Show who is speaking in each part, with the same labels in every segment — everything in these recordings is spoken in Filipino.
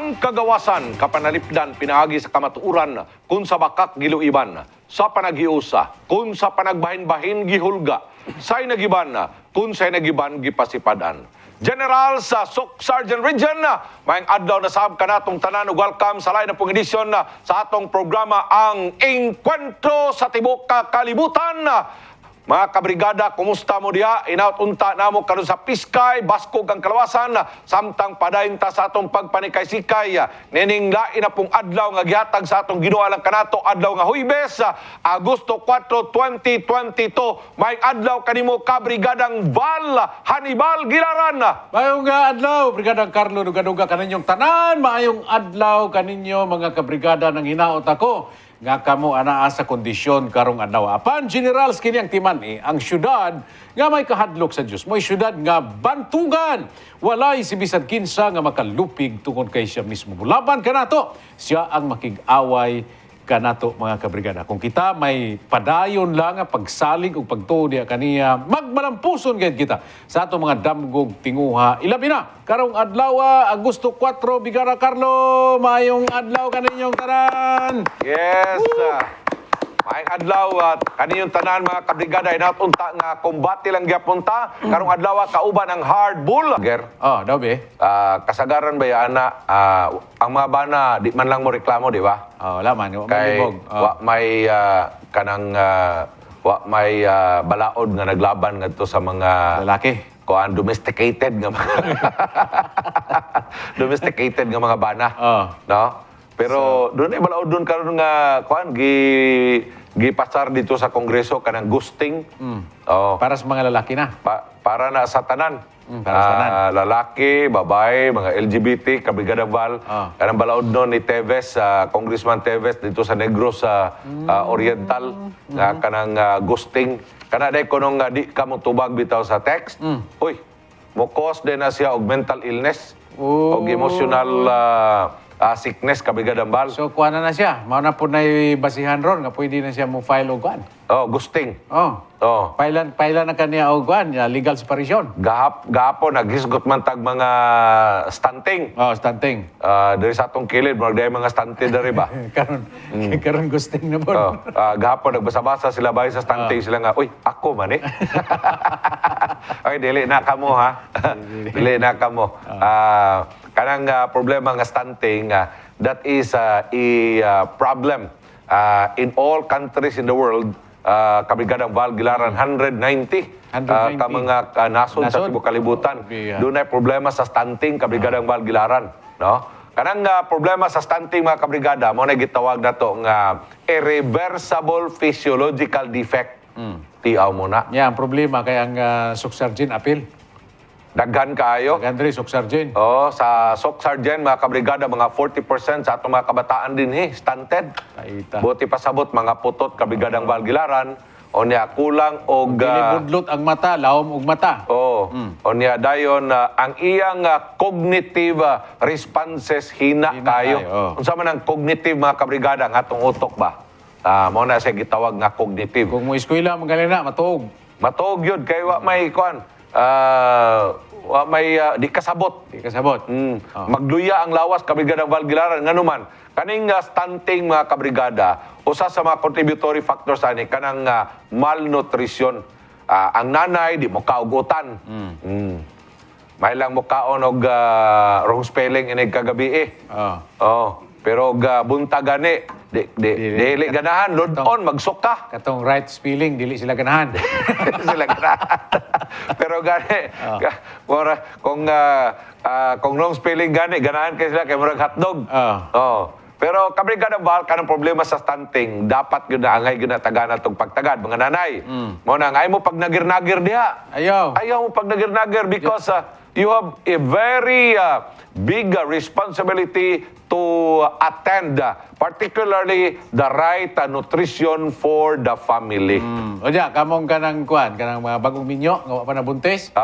Speaker 1: Ang kagawasan kapanalipdan pinaagi sa kamatuuran kun sa bakak giluiban, sa panagiusa kun sa panagbahin-bahin gihulga, say nagiban kun say nagiban gipasipadan. General sa SOC Sergeant Region, maayong adlaw na sab kanatong tanan ug welcome sa lain na pong edisyon sa atong programa ang Enkwentro sa Tibok Kalibutan. Mga kabrigada, kumusta mo diha? Inaut unta namo karon sa Piskay, Baskog ang Kalawasan, samtang padayon ta sa atong pagpanikay-sikay. Nining lain na pong adlaw nga gihatag sa atong Ginoo alang kanato adlaw nga Huwebes, Agosto 4, 2022. May adlaw kanimo kabrigadang Val Hannibal Gilaran.
Speaker 2: Maayong adlaw, Brigadang Carlo Dugaduga kaninyong tanan. Maayong adlaw kaninyo mga kabrigada ng hinaot ako. Nga kamo anaa sa kondisyon karong adlaw. Apan generals kini ang timan ang syudad nga may kahadlok sa Dios. May syudad nga bantugan. Walay si bisan kinsa nga makalupig tungod kay siya mismo. Laban kanato, siya ang makig-away kanato mga kabrigada. Kung kita may padayon lang nga pagsalig o pagtuo diya kaniya, magmalampuson gayud kita sa ato mga damgog tinguha. Ilabi na, karong adlaw, Agosto 4, Bigara Carlo, maayong adlaw kaninyong tanan.
Speaker 1: Yes. Maayong adlaw at kaninyong tanan mga kabrigada, inaut unta nga kumbati lang giapunta. Karong adlaw kauban ang hard bull. Ger.
Speaker 2: Oh, daw be.
Speaker 1: Kasagaran ba yan ang mga bana di man lang mo reklamo, di ba?
Speaker 2: Oh, laman.
Speaker 1: Kay wa may kanang wa may balaod nga naglaban ngadto sa mga
Speaker 2: lalaki.
Speaker 1: Kuan domesticated nga mga domesticated nga mga bana. No? Pero doon ay balaod doon karon nga kuan gipasar dito sa Kongreso kanang ghosting. Oh.
Speaker 2: Para sa mga lalaki na.
Speaker 1: Para na sa tanan.
Speaker 2: Para sa tanan.
Speaker 1: Lalaki, babae, mga LGBT, Kabrigada Val. Kanang balaod noon ni Teves, Congressman Teves dito sa Negros Oriental, kanang ghosting. Kana day ko nung di ka mo tubag bitaw sa text. Uy, mo cause din na siya og mental illness og emotional sickness, Kabrigada Val.
Speaker 2: So, kuha na siya. Mao na po na basihan ron nga pwede na siya mo file og kuan.
Speaker 1: Oh, ghosting.
Speaker 2: Oh. Pailan na kaniya og kuan, legal separation.
Speaker 1: Gahapon naghisgot man tag mga stunting.
Speaker 2: Oh, stunting.
Speaker 1: Diri sa atong kilid, mga mga stunting diri ba?
Speaker 2: Karon ghosting na po.
Speaker 1: Gahapon nagbasa-basa sila bahay sa stunting sila nga, uy, ako man eh. Ay, dili na kamo ha. Dili na kamo. Kanang problema nga stunting, that is a problem in all countries in the world. Kabrigadang Val Gilaran, 190 ka mga nasod sa Tibok Kalibutan. Doon ay problema sa stunting, Kabrigadang Val Gilaran. No? Kanang problema sa stunting mga kabrigada, mo na gitawag na to nga irreversible physiological defect. Tiaw mo na.
Speaker 2: Yan, ang problema kaya ang Socsargen appeal.
Speaker 1: Daghan kaayo.
Speaker 2: Daghan rin, Socsargen.
Speaker 1: Sa SOC Sergeant, mga kabrigada, mga 40% sa atong mga kabataan din stunted.
Speaker 2: Kaita.
Speaker 1: Buti pasabot, mga putot, kabrigadang Val Gilaran, o niya kulang og
Speaker 2: Dili budlot ang mata, lawom og mata.
Speaker 1: o niya dayon ang iyang cognitive responses hina kayo. Unsa man ang cognitive mga kabrigada nga atong utok ba? Mo na siya gitawag nga cognitive.
Speaker 2: Kung mo eskwela magaling na matuog.
Speaker 1: Matuog yun kay wa may kuan. Wa may di kasabot.
Speaker 2: Di kasabot.
Speaker 1: Magluya ang lawas kabrigada Val Gilaran nganuman kaning stunting mga kabrigada usa sa mga contributory factors ani kanang malnutrition. Ang nanay di mo kaugutan. May lang mo kaon og wrong spelling inig kagabi pero bunta gani dili ganahan lord-on magsuka
Speaker 2: Katong right spelling, dili sila ganahan.
Speaker 1: sila ganahan. Pero gani kung wrong spelling gani ganahan kay sila kay murag hotdog. Pero kabrigada Val kanang problema sa stunting dapat gyud na angay gyud na tagana tong pagtagad mga nanay. Mo na ay mo pag nagir-nagir diha. Ayaw mo pag nagir-nagir because you have a very big responsibility to attend particularly the right nutrition for the family.
Speaker 2: O diya, kamong kanang kuan, kanang mga bagong minyo, nga wa pa nabuntis.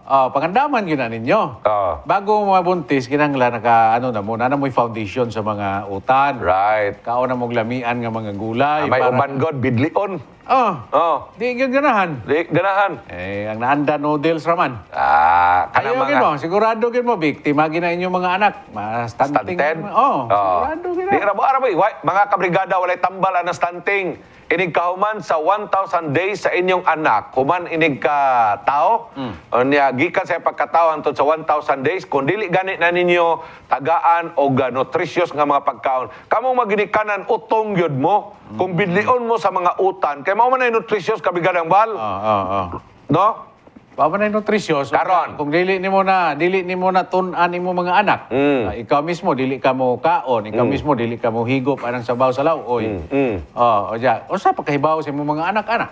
Speaker 2: Pangandaman yun na ninyo. Bago mabuntis, kinangla na muna na mo'y foundation sa mga utan.
Speaker 1: Right.
Speaker 2: Kao na mong lamian nga mga gulay.
Speaker 1: May uban god bidlion.
Speaker 2: Oh,
Speaker 1: Oh,
Speaker 2: di gyud ganahan.
Speaker 1: di ganahan.
Speaker 2: Ang naanda noodles raman.
Speaker 1: Kanang
Speaker 2: Ayaw
Speaker 1: mga
Speaker 2: gid mo, sigurado gid mo biktima gid na inyong mga anak. Mas stunting.
Speaker 1: stunted.
Speaker 2: Sigurado gid
Speaker 1: Di
Speaker 2: na.
Speaker 1: araw-araw, mga kabrigada, walay tambal ang stunting. Inig kahuman sa 1,000 days sa inyong anak, human inig ka tao, niya gikan sa pagkatao antod sa 1,000 days, kung dili gani na ninyo tagaan o nutritious nga mga pagkaon, kamo maginikanan utong yun mo, kung bidlion mo sa mga utan, kay mao man ay nutritious kabrigadang bal, no?
Speaker 2: Paano na nutrisyos?
Speaker 1: Karon.
Speaker 2: Kung dili nimo na tun-an imo mga anak. Ikaw mismo dili ka mo kaon, ikaw mismo dili ka mo higop anang sabaw sa law. Oy. Usa pa kahibaw sa imong mga anak-anak.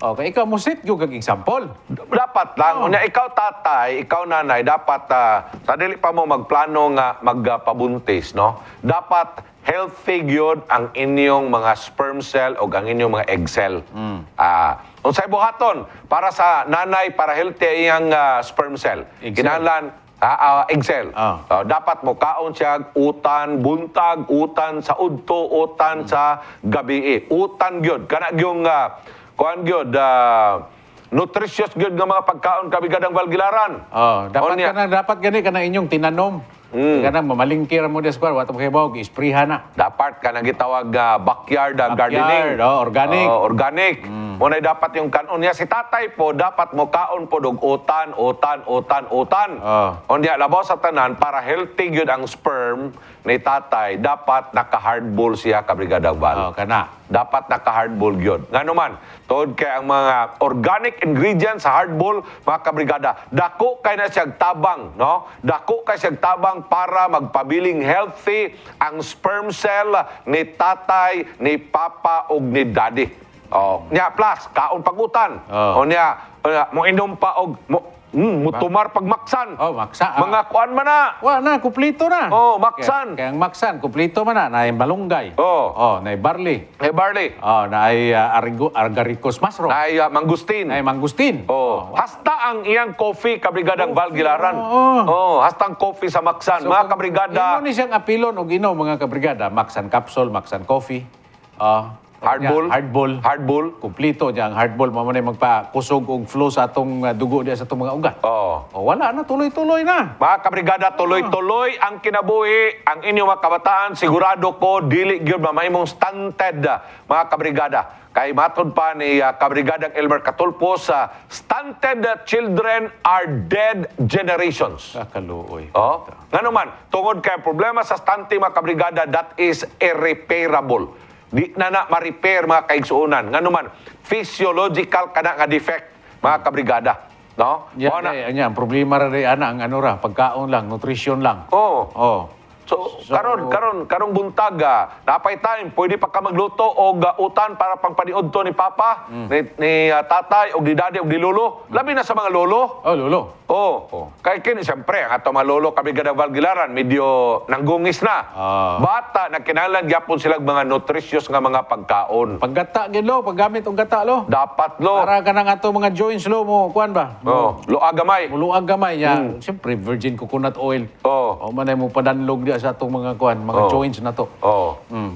Speaker 2: Okay, ikaw mo set gyud kag example.
Speaker 1: Dapat lang, unya ikaw tatay, ikaw nanay, dapat sa dili pa mo magplano nga magpabuntis, no? Dapat healthy gyud ang inyong mga sperm cell o ang inyong mga egg cell. Unsay buhaton para sa nanay para healthy iyang sperm cell.
Speaker 2: Egg cell.
Speaker 1: Kinahanglan egg cell. Dapat mo kaon siya utan buntag, utan sa udto, utan sa gabi. Utan gyud kana gyung kuan gyud nutritious gyud nga mga pagkaon kabigadang Valgilaran.
Speaker 2: Dapat gani kana inyong tinanom. Kana mamalingkir mo des kwar wa ta kahibaw gi-sprayhan na.
Speaker 1: Dapat ka nang gitawag backyard gardening.
Speaker 2: Organic.
Speaker 1: Organic. Muna'y dapat yung kanon niya. Si tatay po, dapat mo kaon po dog utan. Unya, labaw sa tanan, para healthy yun ang sperm ni tatay, dapat naka-hardball siya kabrigadang bal.
Speaker 2: Kana.
Speaker 1: Dapat naka-hardball yun. Nga naman, tuod kay ang mga organic ingredients sa hardball, mga kabrigada, dako kay na siyag tabang, no? Dako kay siyag tabang para magpabiling healthy ang sperm cell ni tatay, ni papa, ug ni daddy. Nya plus kaon pagutan. Nya mo inom pa og mutumar pagmaksan.
Speaker 2: Maksa.
Speaker 1: Mga kuan man na.
Speaker 2: Wa na kumpleto na.
Speaker 1: Maksan.
Speaker 2: Kaya ang maksan kumpleto man na, naay malunggay. Naay barley.
Speaker 1: Barley.
Speaker 2: Naay agaricus mushroom.
Speaker 1: Ay mangustin.
Speaker 2: Naay mangustin.
Speaker 1: Hasta ang iyang coffee kabrigadang Valgilaran. Hasta ang coffee sa maksan. Mga kabrigada.
Speaker 2: Ino ni siyang apilon og ino mga kabrigada, maksan capsule, maksan coffee.
Speaker 1: Hardball.
Speaker 2: Kumplito niya ang hardball. Mamunay magpakusog og flow sa atong dugo diya sa atong mga ugat. Wala na, tuloy-tuloy na.
Speaker 1: Mga kabrigada, tuloy-tuloy ang kinabuhi. Ang inyong mga kabataan, sigurado ko, dili gyud mamahimong stunted, mga kabrigada. Kay matod pa ni kabrigadang Elmer Catulpo sa stunted children are dead generations.
Speaker 2: Kakaluoy.
Speaker 1: Nga naman, tungod kay problema sa stunting, mga kabrigada, that is irreparable. Di na ma-repair mga kaigsuunan. Nga naman, physiological kana nga defect, mga kabrigada. No?
Speaker 2: Ang problema rin ang pagkaon lang, nutrition lang.
Speaker 1: So, karong buntag, napay time, pwede pa ka magluto o utan para pangpaniod to ni Papa, ni Tatay, o ni Daddy, o ni Lolo. Labi na sa mga lolo.
Speaker 2: Lolo.
Speaker 1: Kaya kini, siyempre, ang ato mga lolo, kabigadang Valgilaran, medyo nanggungis na. Bata, nagkinahanglan gyapon silang mga nutritious nga mga pagkaon.
Speaker 2: Paggata, gilo, paggamit og gata, lo.
Speaker 1: Dapat, lo.
Speaker 2: Para ka nang ato mga joints, lo, mo, kuan ba?
Speaker 1: Luag gamay.
Speaker 2: Muluag gamay niya. Siyempre, virgin coconut oil. Manay mo padanlog diya sa atong mga kuan, mga joints na to.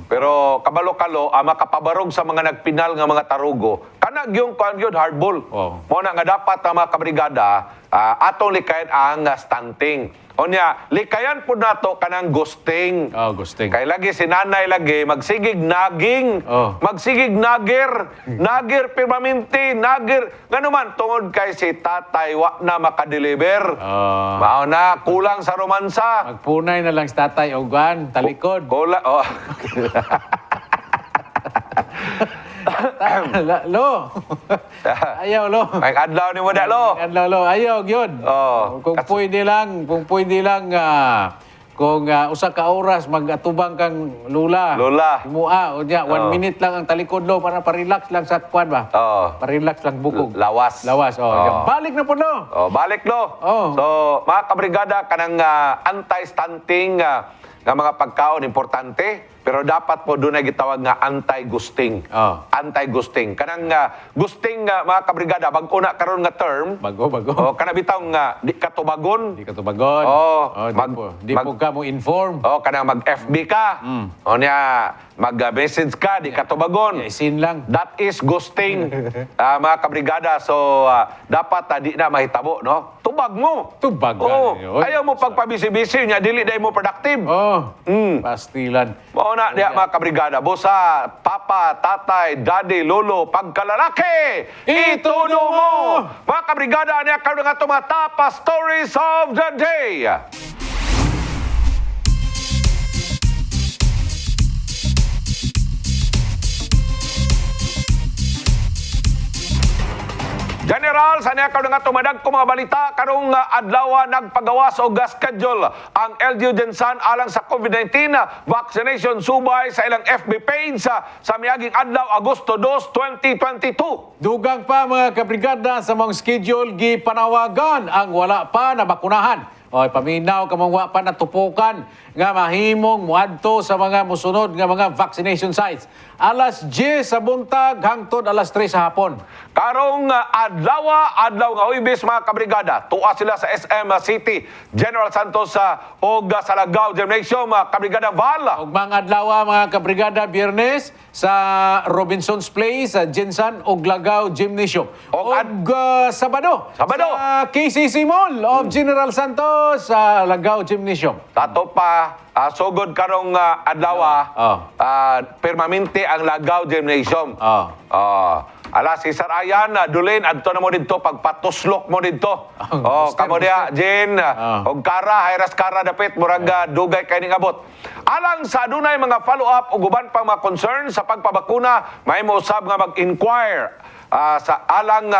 Speaker 1: Pero kabalo-kalo, makapabarog sa mga nagpinal nga mga tarugo, kanag yung kuan yun, hardball. Mo na nga dapat ang mga kabrigada, atong likayan ang stunting. Onya, likayan po nato kanang ghosting.
Speaker 2: Ghosting.
Speaker 1: Kay lagi si nanay lagi, magsigig naging, magsigig nagir, nagir permanente, nagir. Nga naman, tungod kay si tatay, wa na makadeliver. Mao na, kulang sa romansa.
Speaker 2: Magpunay na lang si tatay o gan, talikod. Lo. Ayaw, lo.
Speaker 1: May adlaw ni mo da, lo.
Speaker 2: Adlaw, lo. Ayaw, yun. Kung pwede lang, kung usa ka oras magatubang kang lula. Mua, unya 1 minute lang ang talikod, lo, para pa-relax lang sa kwan ba? Pa-relax lang bukog.
Speaker 1: Lawas.
Speaker 2: Balik na po, lo.
Speaker 1: Balik, lo. So, mga kabrigada, kanang anti-stunting nga mga pagkaon importante, pero dapat po doon ay gitawag nga anti-gusting. Anti-gusting. Kanang gusting, mga kabrigada, bago na karon nga term.
Speaker 2: Bago.
Speaker 1: Kanang bitaw nga di katubagon.
Speaker 2: Di po ka mo inform.
Speaker 1: Kanang mag-FB ka. O niya, mag-message ka, di ka tubagon.
Speaker 2: Isin lang.
Speaker 1: That is ghosting, mga kabrigada. So, dapat di na mahitabo, no? Tubag mo.
Speaker 2: Tubag ka
Speaker 1: Oo.
Speaker 2: ninyo.
Speaker 1: Ayaw mo pagpabisi-bisi niya, dili dahil mo productive.
Speaker 2: Oh, pastilan.
Speaker 1: Mauna diya, mga kabrigada. Bosa, papa, tatay, daddy, lolo, pagkalalaki, ituno mo! Mga kabrigada, niya karoon nga tumatapa stories of the day. General, sa niya karoon nga tumadag ko mga balita, karong adlaw nagpagawas o schedule ang LGU Jensan alang sa COVID-19 vaccination subay sa ilang FB page sa miaging adlaw Agosto 2, 2022.
Speaker 2: Dugang pa mga kabrigada sa mga schedule gipanawagan ang wala pa na bakunahan. Oy, paminaw ka mong wa pa natupukan nga mahimong muadto sa mga musunod nga mga vaccination sites. Alas 10 sa buntag hangtod alas 3 sa hapon.
Speaker 1: Karong adlaw nga Huwebes mga kabrigada, tuwa sila sa SM City, General Santos o sa Lagaw Gymnasium, kabrigada Val.
Speaker 2: Og mga adlaw mga kabrigada Biyernes sa Robinson's Place sa Jensan og Lagaw Gymnasium.
Speaker 1: Og
Speaker 2: Sabado
Speaker 1: Sabado.
Speaker 2: sa KCC Mall of General Santos sa Lagaw Gymnasium.
Speaker 1: Tato pa, sugod karong adlaw, permanente ang Lagaw Gymnasium. Ala si Sir Ayan, dulin adto na mo didto pagpatuslok mo didto. Kamo dia Jen, og Kara, Hayras Kara dapit murag dugay kay ning abot. Alang sa adunay mga follow-up ug uban pang mga concern sa pagpabakuna, may mousab nga mag-inquire sa alang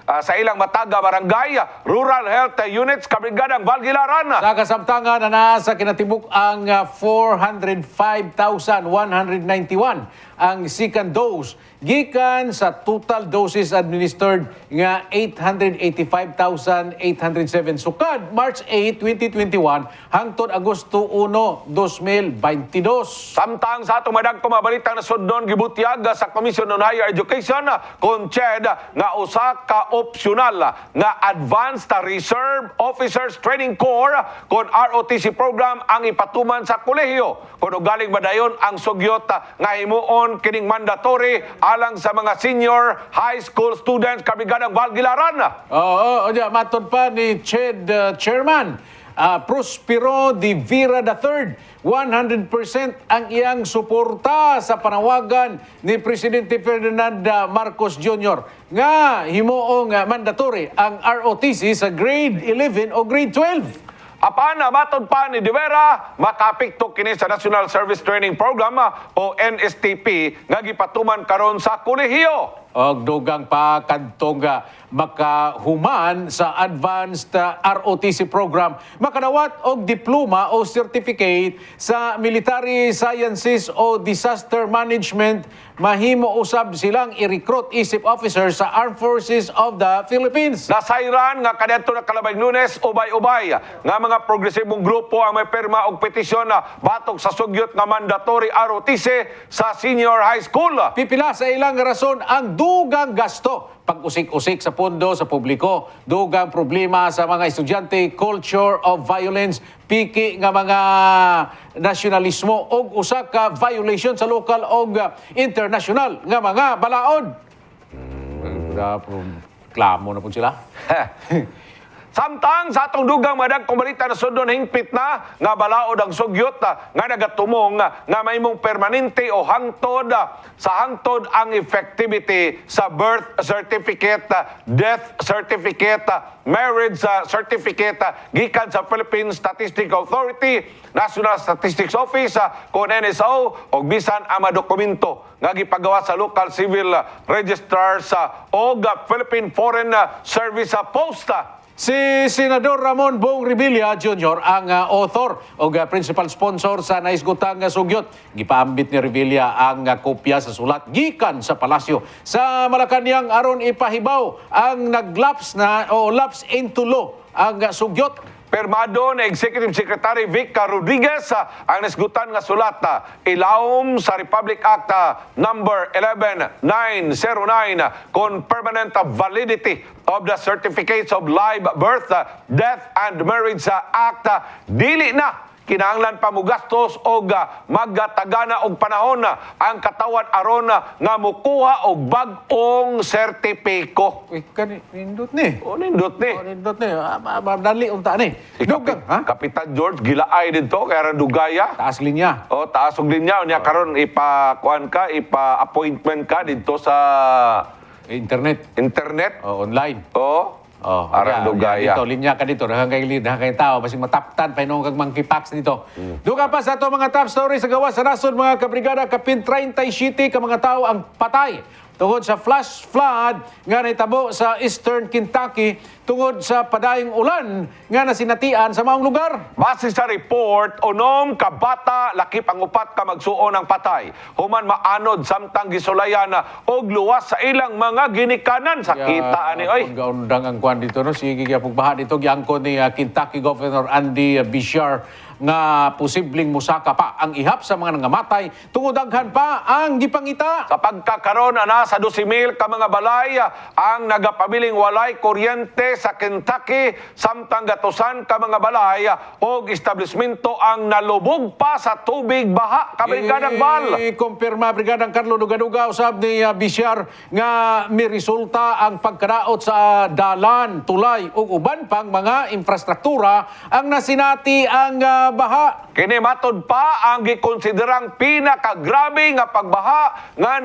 Speaker 1: sa ilang mataga barangay rural health units kabrigadang Valgilaran.
Speaker 2: Sa kasamtangan na nasa kinatibuk ang 405,191 ang second dose gikan sa total doses administered nga 885,807 sukad March 8, 2021 hangtod Agosto 1, 2022.
Speaker 1: Samtang sa atong madagko mabalitang nasudnon gibutyag sa Commission on Higher Education kung CHED nga usa ka optional nga Advanced Reserve Officers Training Corps kon ROTC program ang ipatuman sa kolehiyo. Kung galing ba dayon ang sugyot nga himuon kining mandatory alang sa mga senior high school students kabigadang Valgilaran.
Speaker 2: Matod pa ni CHED Chairman Prospero de Vera III, 100% ang iyang suporta sa panawagan ni Presidente Ferdinand Marcos Jr. nga himuong mandatory ang ROTC sa grade 11 o grade 12.
Speaker 1: Apan, matod pa ni De Vera, makapikto kini sa National Service Training Program o NSTP nga gipatuman karon sa kolehiyo.
Speaker 2: Og dugang pa kadtong makahuman sa advanced ROTC program, makadawat og diploma o certificate sa military sciences o disaster management, mahimo usab silang i-recruit isip officers sa Armed Forces of the Philippines.
Speaker 1: Nasayran nga kadto na kalabay Lunes, ubay-ubay nga mga progresibong grupo ang may pirma og petisyon batok sa sugyot nga mandatory ROTC sa senior high school.
Speaker 2: Pipila sa ilang rason ang dugang gasto, pag-usik-usik sa pondo sa publiko, dugang problema sa mga estudyante, culture of violence, piki nga mga nasyonalismo og usa ka violation sa local og international nga mga balaod. Klamo na po sila.
Speaker 1: Samtang sa atong dugang madagkong balita na sudon hingpit na nga balaod ang sugyot nga nagatumong nga mahimong permanente o hangtod sa hangtod ang effectivity sa birth certificate, death certificate, marriage certificate gikan sa Philippine Statistical Authority, National Statistics Office kon NSO o bisan ang mga dokumento nga gipagawa sa local civil registrars o Philippine Foreign Service Post.
Speaker 2: Si Senador Ramon Bong Revilla Jr. ang author o principal sponsor sa naisgutang sugyot. Gipaambit ni Revilla ang kopya sa sulat gikan sa palasyo sa Malacañang aron ipahibaw ang naglaps na o lapse into law ang sugyot.
Speaker 1: Permado na Executive Secretary Vic Rodriguez ang nasgutan nga sulat ilawom sa Republic Act number 11909 kon permanent validity of the certificates of live birth, death and marriage Act dili na kinahanglan pa mo gastos o magatagana og panahon ang katawan aron nga mukuha og bag-ong sertipiko.
Speaker 2: Nindot ni.
Speaker 1: O nindot ni.
Speaker 2: Nindot ni. Madali unta ni. Dugang, ha?
Speaker 1: Kapitan George gilaay dito kay dugaya.
Speaker 2: Taas linya.
Speaker 1: O taas og linya unya karon ipa-appointment ka dito sa internet.
Speaker 2: Online.
Speaker 1: O arang dugaya.
Speaker 2: Dito, linya ka dito. Daghang kay tao. Basing mataptan pa inong kag monkeypox dito. Dugang pa sa ito mga top story sa gawa sa rason mga kabrigada. Kapin 37 ka mga tao ang patay tungod sa flash flood nga nahitabo sa Eastern Kentucky tungod sa padayong ulan nga nasinatian sa maong lugar.
Speaker 1: Base sa report, unom ka bata lakip ang upat ka magsuon ng patay. Human maanod samtang gisulayan og luwas sa ilang mga ginikanan. Sakita ani oy.
Speaker 2: Gaundang ang kwan dito no sige gyapon baha dito giangkon ni Kentucky Governor Andy Beshear nga posibleng musaka pa ang ihap sa mga nangamatay tungod daghan pa ang gipangita.
Speaker 1: Sa pagkakaroon ana sa 12,000 ka mga balay ang nagapabiling walay kuryente sa Kentucky samtang gatusan ka mga balay og establishmento ang nalubog pa sa tubig baha. Kabrigadang Bal.
Speaker 2: Kumpirma Brigadang Carlo Dugaduga usab ni Beshear nga may resulta ang pagkadaot sa dalan, tulay ug uban pang mga infrastruktura ang nasinati ang baha.
Speaker 1: Kini matod pa ang gikonsiderang pinakagrabe nga pagbaha nga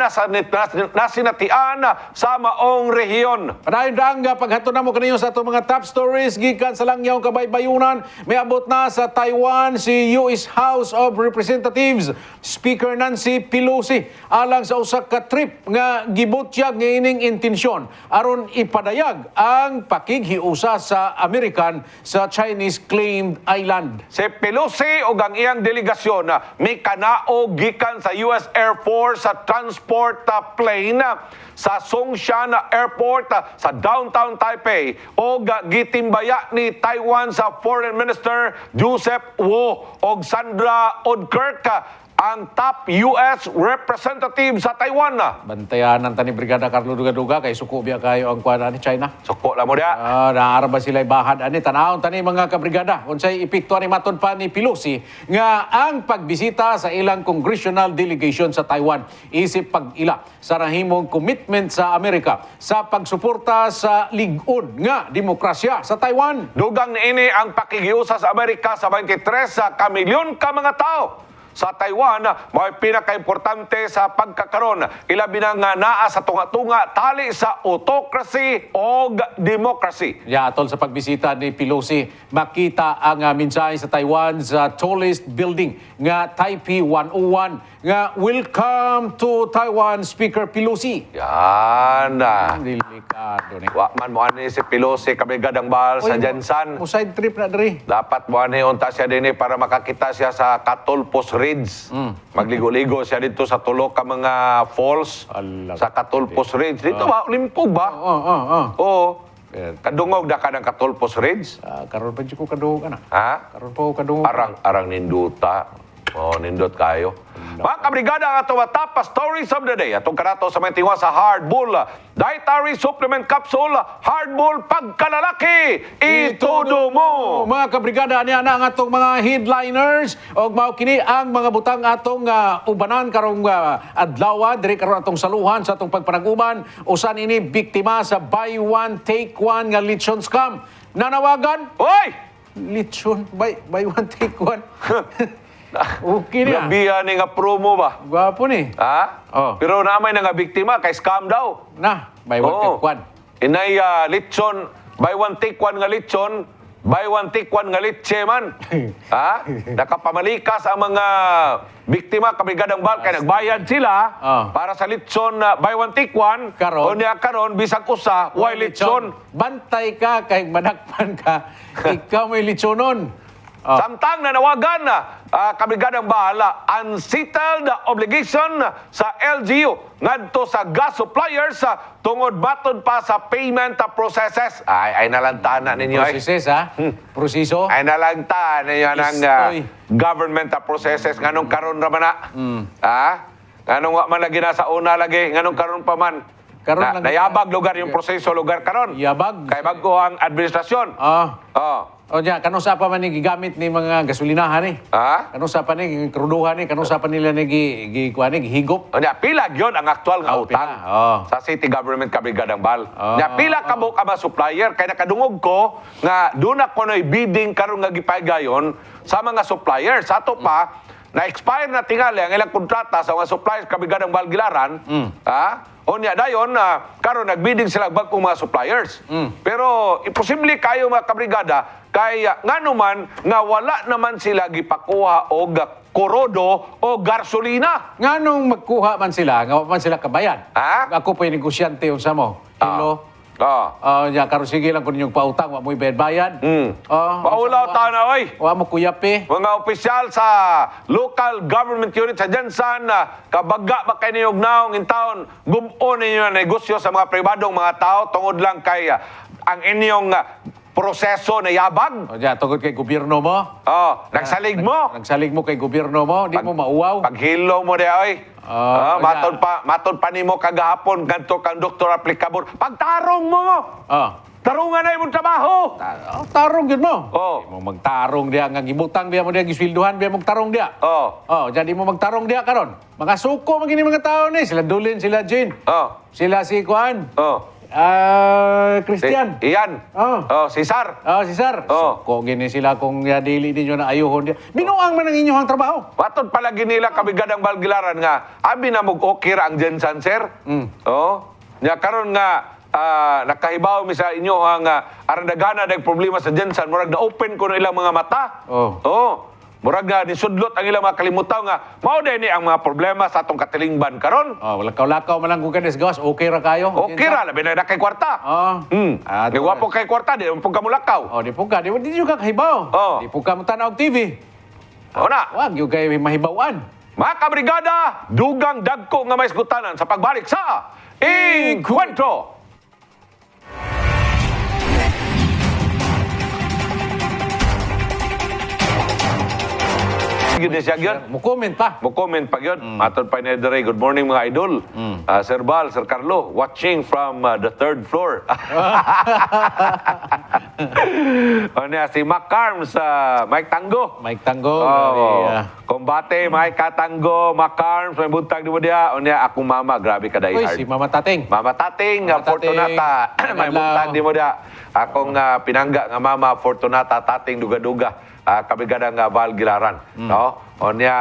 Speaker 1: nasinatian sa maong rehiyon.
Speaker 2: Padayon daang paghatod namo kaniyo sa atong mga top stories gikan sa langyaw kabaybayunan, may abot na sa Taiwan si US House of Representatives Speaker Nancy Pelosi alang sa usa ka trip nga gibutyag nga ining intensyon aron ipadayag ang pakighiusa sa American sa Chinese claimed island.
Speaker 1: Si Pelosi o ang iyang delegasyon may kanao gikan sa US Air Force sa transport plane sa Songshan Airport sa downtown Taipei o gitimbaya ni Taiwan sa Foreign Minister Joseph Wu o Sandra Odkirk ang top US representative sa Taiwan.
Speaker 2: Bantayanan tani Brigada Carlo Dugaduga kay suko biya kayo ang kuan ni China.
Speaker 1: Suko lang mo dia.
Speaker 2: Naarba sila bahad ani tanawon tani mga kabrigada unsay epekto ni matud pa ni Pelosi nga ang pagbisita sa ilang congressional delegation sa Taiwan isip pag-ila sa rahimong commitment sa Amerika sa pagsuporta sa lig-on nga demokrasya sa Taiwan.
Speaker 1: Dugang niini ang pakigiusa sa Amerika sa 23 ka milyon ka mga tao. Sa Taiwan, may pinaka-importante sa pagkakaroon. Ilabi na nga naa sa tunga-tunga tali sa autocracy o democracy.
Speaker 2: Atol sa pagbisita ni Pelosi, makita ang mensahe sa Taiwan sa tallest building nga Taipei 101 nga welcome to Taiwan Speaker Pelosi.
Speaker 1: Yan
Speaker 2: Delikado ni.
Speaker 1: Wa man mo ani si Pelosi kabrigadang Bal sa Jansan.
Speaker 2: Mo side trip na diri.
Speaker 1: Dapat mo ani unta siya dinhi para makakita siya sa Catulpos Ridge. Magligo-ligo siya dito sa tulo ka mga falls sa Catulpos Ridge. Dito ba limpog ba? Oo. Kadungog da ka ng Catulpos Ridge?
Speaker 2: Karon pa ko kadungog ana.
Speaker 1: Ha?
Speaker 2: Karon pa ko kadungog.
Speaker 1: Arang ninduta. Nindot kayo. Mga kabrigada ang atong top stories of the day. Atong kanato sa may tingwa sa Hardbull Dietary Supplement Capsule. Hardbull pagkalalaki. Itudo mo.
Speaker 2: Mga kabrigada, niya na ang atong mga headliners o mao kini ang mga butang atong ubanan karong adlaw diri karon atong saluhan sa atong pagpanag-uban. Usan ini biktima sa buy one take one nga lechon scam. Nanawagan?
Speaker 1: Oy!
Speaker 2: Lechon buy one take one. Okay na.
Speaker 1: Grabiya ni nga promo ba?
Speaker 2: Gwapo ni.
Speaker 1: Ha? Pero naamay na nga biktima kay scam daw.
Speaker 2: Na, buy one take one.
Speaker 1: Inay lechon, buy one take one nga lechon, buy one take one nga litse man. Ha? Nakapamalikas ang mga biktima kabrigadang Bal kay nagbayad sila para sa lechon buy one take one. O niya karon bisag usa, why lechon?
Speaker 2: Bantay ka kay madakpan ka. Ikaw may lechonon.
Speaker 1: Samtang nanawagan kabrigadang Bahala, unsettled obligation sa LGU ngadto sa gas suppliers tungod batod pa sa payment processes. Ay nalantana ninyo.
Speaker 2: Processes ha? Proseso?
Speaker 1: Ay nalangta ninyo ng government processes. Nganong karon raman na? Ha? Nganong wa man lagi na sa una lagi? Nganong karon pa man?
Speaker 2: Karon lang
Speaker 1: nayabag lugar yung proseso lugar karon.
Speaker 2: Yabag.
Speaker 1: Kay bago ang administrasyon. Oh.
Speaker 2: O diya, kanong sa pa man ni gigamit ni mga gasolinahan ni?
Speaker 1: Ha?
Speaker 2: Kanong sa pa ni kruduhan ni? Kanong sa pa nila ni kuan ni gihigop?
Speaker 1: Nya pila gyud ang aktual nga
Speaker 2: Oh,
Speaker 1: utang
Speaker 2: pila. Oh.
Speaker 1: sa city government kabrigadang bal.
Speaker 2: Oh.
Speaker 1: Nya pila ka mo ka mga supplier kay nakadungog ko nga doon ako noy bidding karon nga gipaygayon sa mga supplier. Sa ato pa na-expire na tingali ang ilang kontrata sa mga suppliers kabrigadang Balgilaran. Ha? Onya dayon karon nagbidding sila bagong mga suppliers. Pero imposible kayo mga kabrigada kay ngano man nga wala naman sila gipakuha og korodo o gasolina.
Speaker 2: Nganong magkuha man sila, nga wa man sila kabayan?
Speaker 1: Ha?
Speaker 2: Ako pa yung negosyante unsa mo. Hello? Ya, karon sige lang kun yung pautang, wa mo bayad.
Speaker 1: Paulaw ta na oy.
Speaker 2: Wa mo kuyapi.
Speaker 1: Mga opisyal sa local government unit sa Jansan kabaga ba kay niyog naong in town gumon ninyo ang negosyo sa mga pribadong mga tao tungod lang kay ang inyong proseso na yabag.
Speaker 2: O diya, tungod kay gobyerno mo.
Speaker 1: Nagsalig mo.
Speaker 2: Nagsalig mo kay gobyerno mo, di mo mauwaw.
Speaker 1: Paghilo mo di oy. Matod pa nimo kagahapon kadto kang doktor aplikabor. Pagtarong mo. Tarungan na imong trabaho.
Speaker 2: Tarong gid mo.
Speaker 1: Oh.
Speaker 2: Mo magtarong diya nga gibutang diya mo diya gisweldohan diya mo tarong diya. Jadi mo magtarong diya karon. Mga suko magini mga tao ni, sila Dulin, sila Jane. Sila si Kuan. Christian.
Speaker 1: Iyan. Cesar.
Speaker 2: Cesar.
Speaker 1: Oh.
Speaker 2: Gini sila kung dili ninyo na ayuhon diya. Binuang man ang inyong trabaho.
Speaker 1: Matod pala nila kabigadang Balgilaran nga abi na mog okay ra ang Jensan sir. Nya karon nga nakahibaw mi sa inyo ang arandagana dag problema sa Jensan murag na open ko ilang mga mata. Murag na nisudlot ang ilang mga kalimutaw nga mao ni ang mga problema sa atong katilingban karon.
Speaker 2: Lakaw-lakaw man lang kung kanis gawas, okay ra kayo.
Speaker 1: Okay ra labi na kay kwarta. Gwapo kay kwarta di mo ka mulakaw.
Speaker 2: Di po ka, di ka kahibaw. Di po ka mo tanaw TV.
Speaker 1: Na.
Speaker 2: Wag yung kayo mahibawan.
Speaker 1: Mga kabrigada, dugang dagko nga may isgutanan sa pagbalik sa Inkwentro. Yun siya yun.
Speaker 2: Mo-comment pa.
Speaker 1: Mo-comment pa yun. Matod pa ni Dere, good morning mga idol. Sir Bal, Sir Carlo, watching from the third floor. O niya, si Mac Carms, Mike Tango.
Speaker 2: Mike Tango.
Speaker 1: Kombate, Mike Katango, Mac Carms, may buntag di mo diya. O niya, akong mama, grabe ka die hard.
Speaker 2: Si Mama Tating.
Speaker 1: Mama Tating, Fortunata. May buntag di mo diya. Akong pinangga nga mama, Fortunata, Tating, duga-duga. Kabigadang Balgilaran. No? O niya,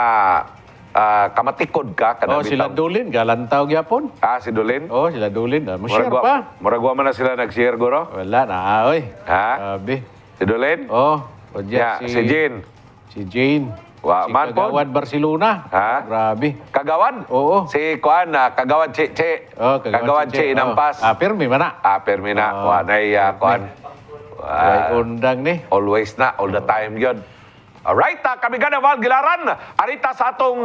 Speaker 1: kamatikod ka.
Speaker 2: Sila Dulin, galantaw gyapon.
Speaker 1: Si Dulin?
Speaker 2: Sila Dulin. Mo-share pa.
Speaker 1: Muragwa man na sila nag-share, guro?
Speaker 2: Wala na, oy.
Speaker 1: Sabi. Si Dulin? Si Jane.
Speaker 2: Si Jane. Si
Speaker 1: Man po?
Speaker 2: Kagawad Barcelona. Grabe.
Speaker 1: Kagawad?
Speaker 2: Oo.
Speaker 1: Si Kuan, Kagawad Che. Kagawad Che Inampas.
Speaker 2: Permi man na.
Speaker 1: Permi na. Kuan ay Kuan.
Speaker 2: Undang ni.
Speaker 1: Always na, all the time yun. Alright, kabigadang Balgilaran, arita sa atong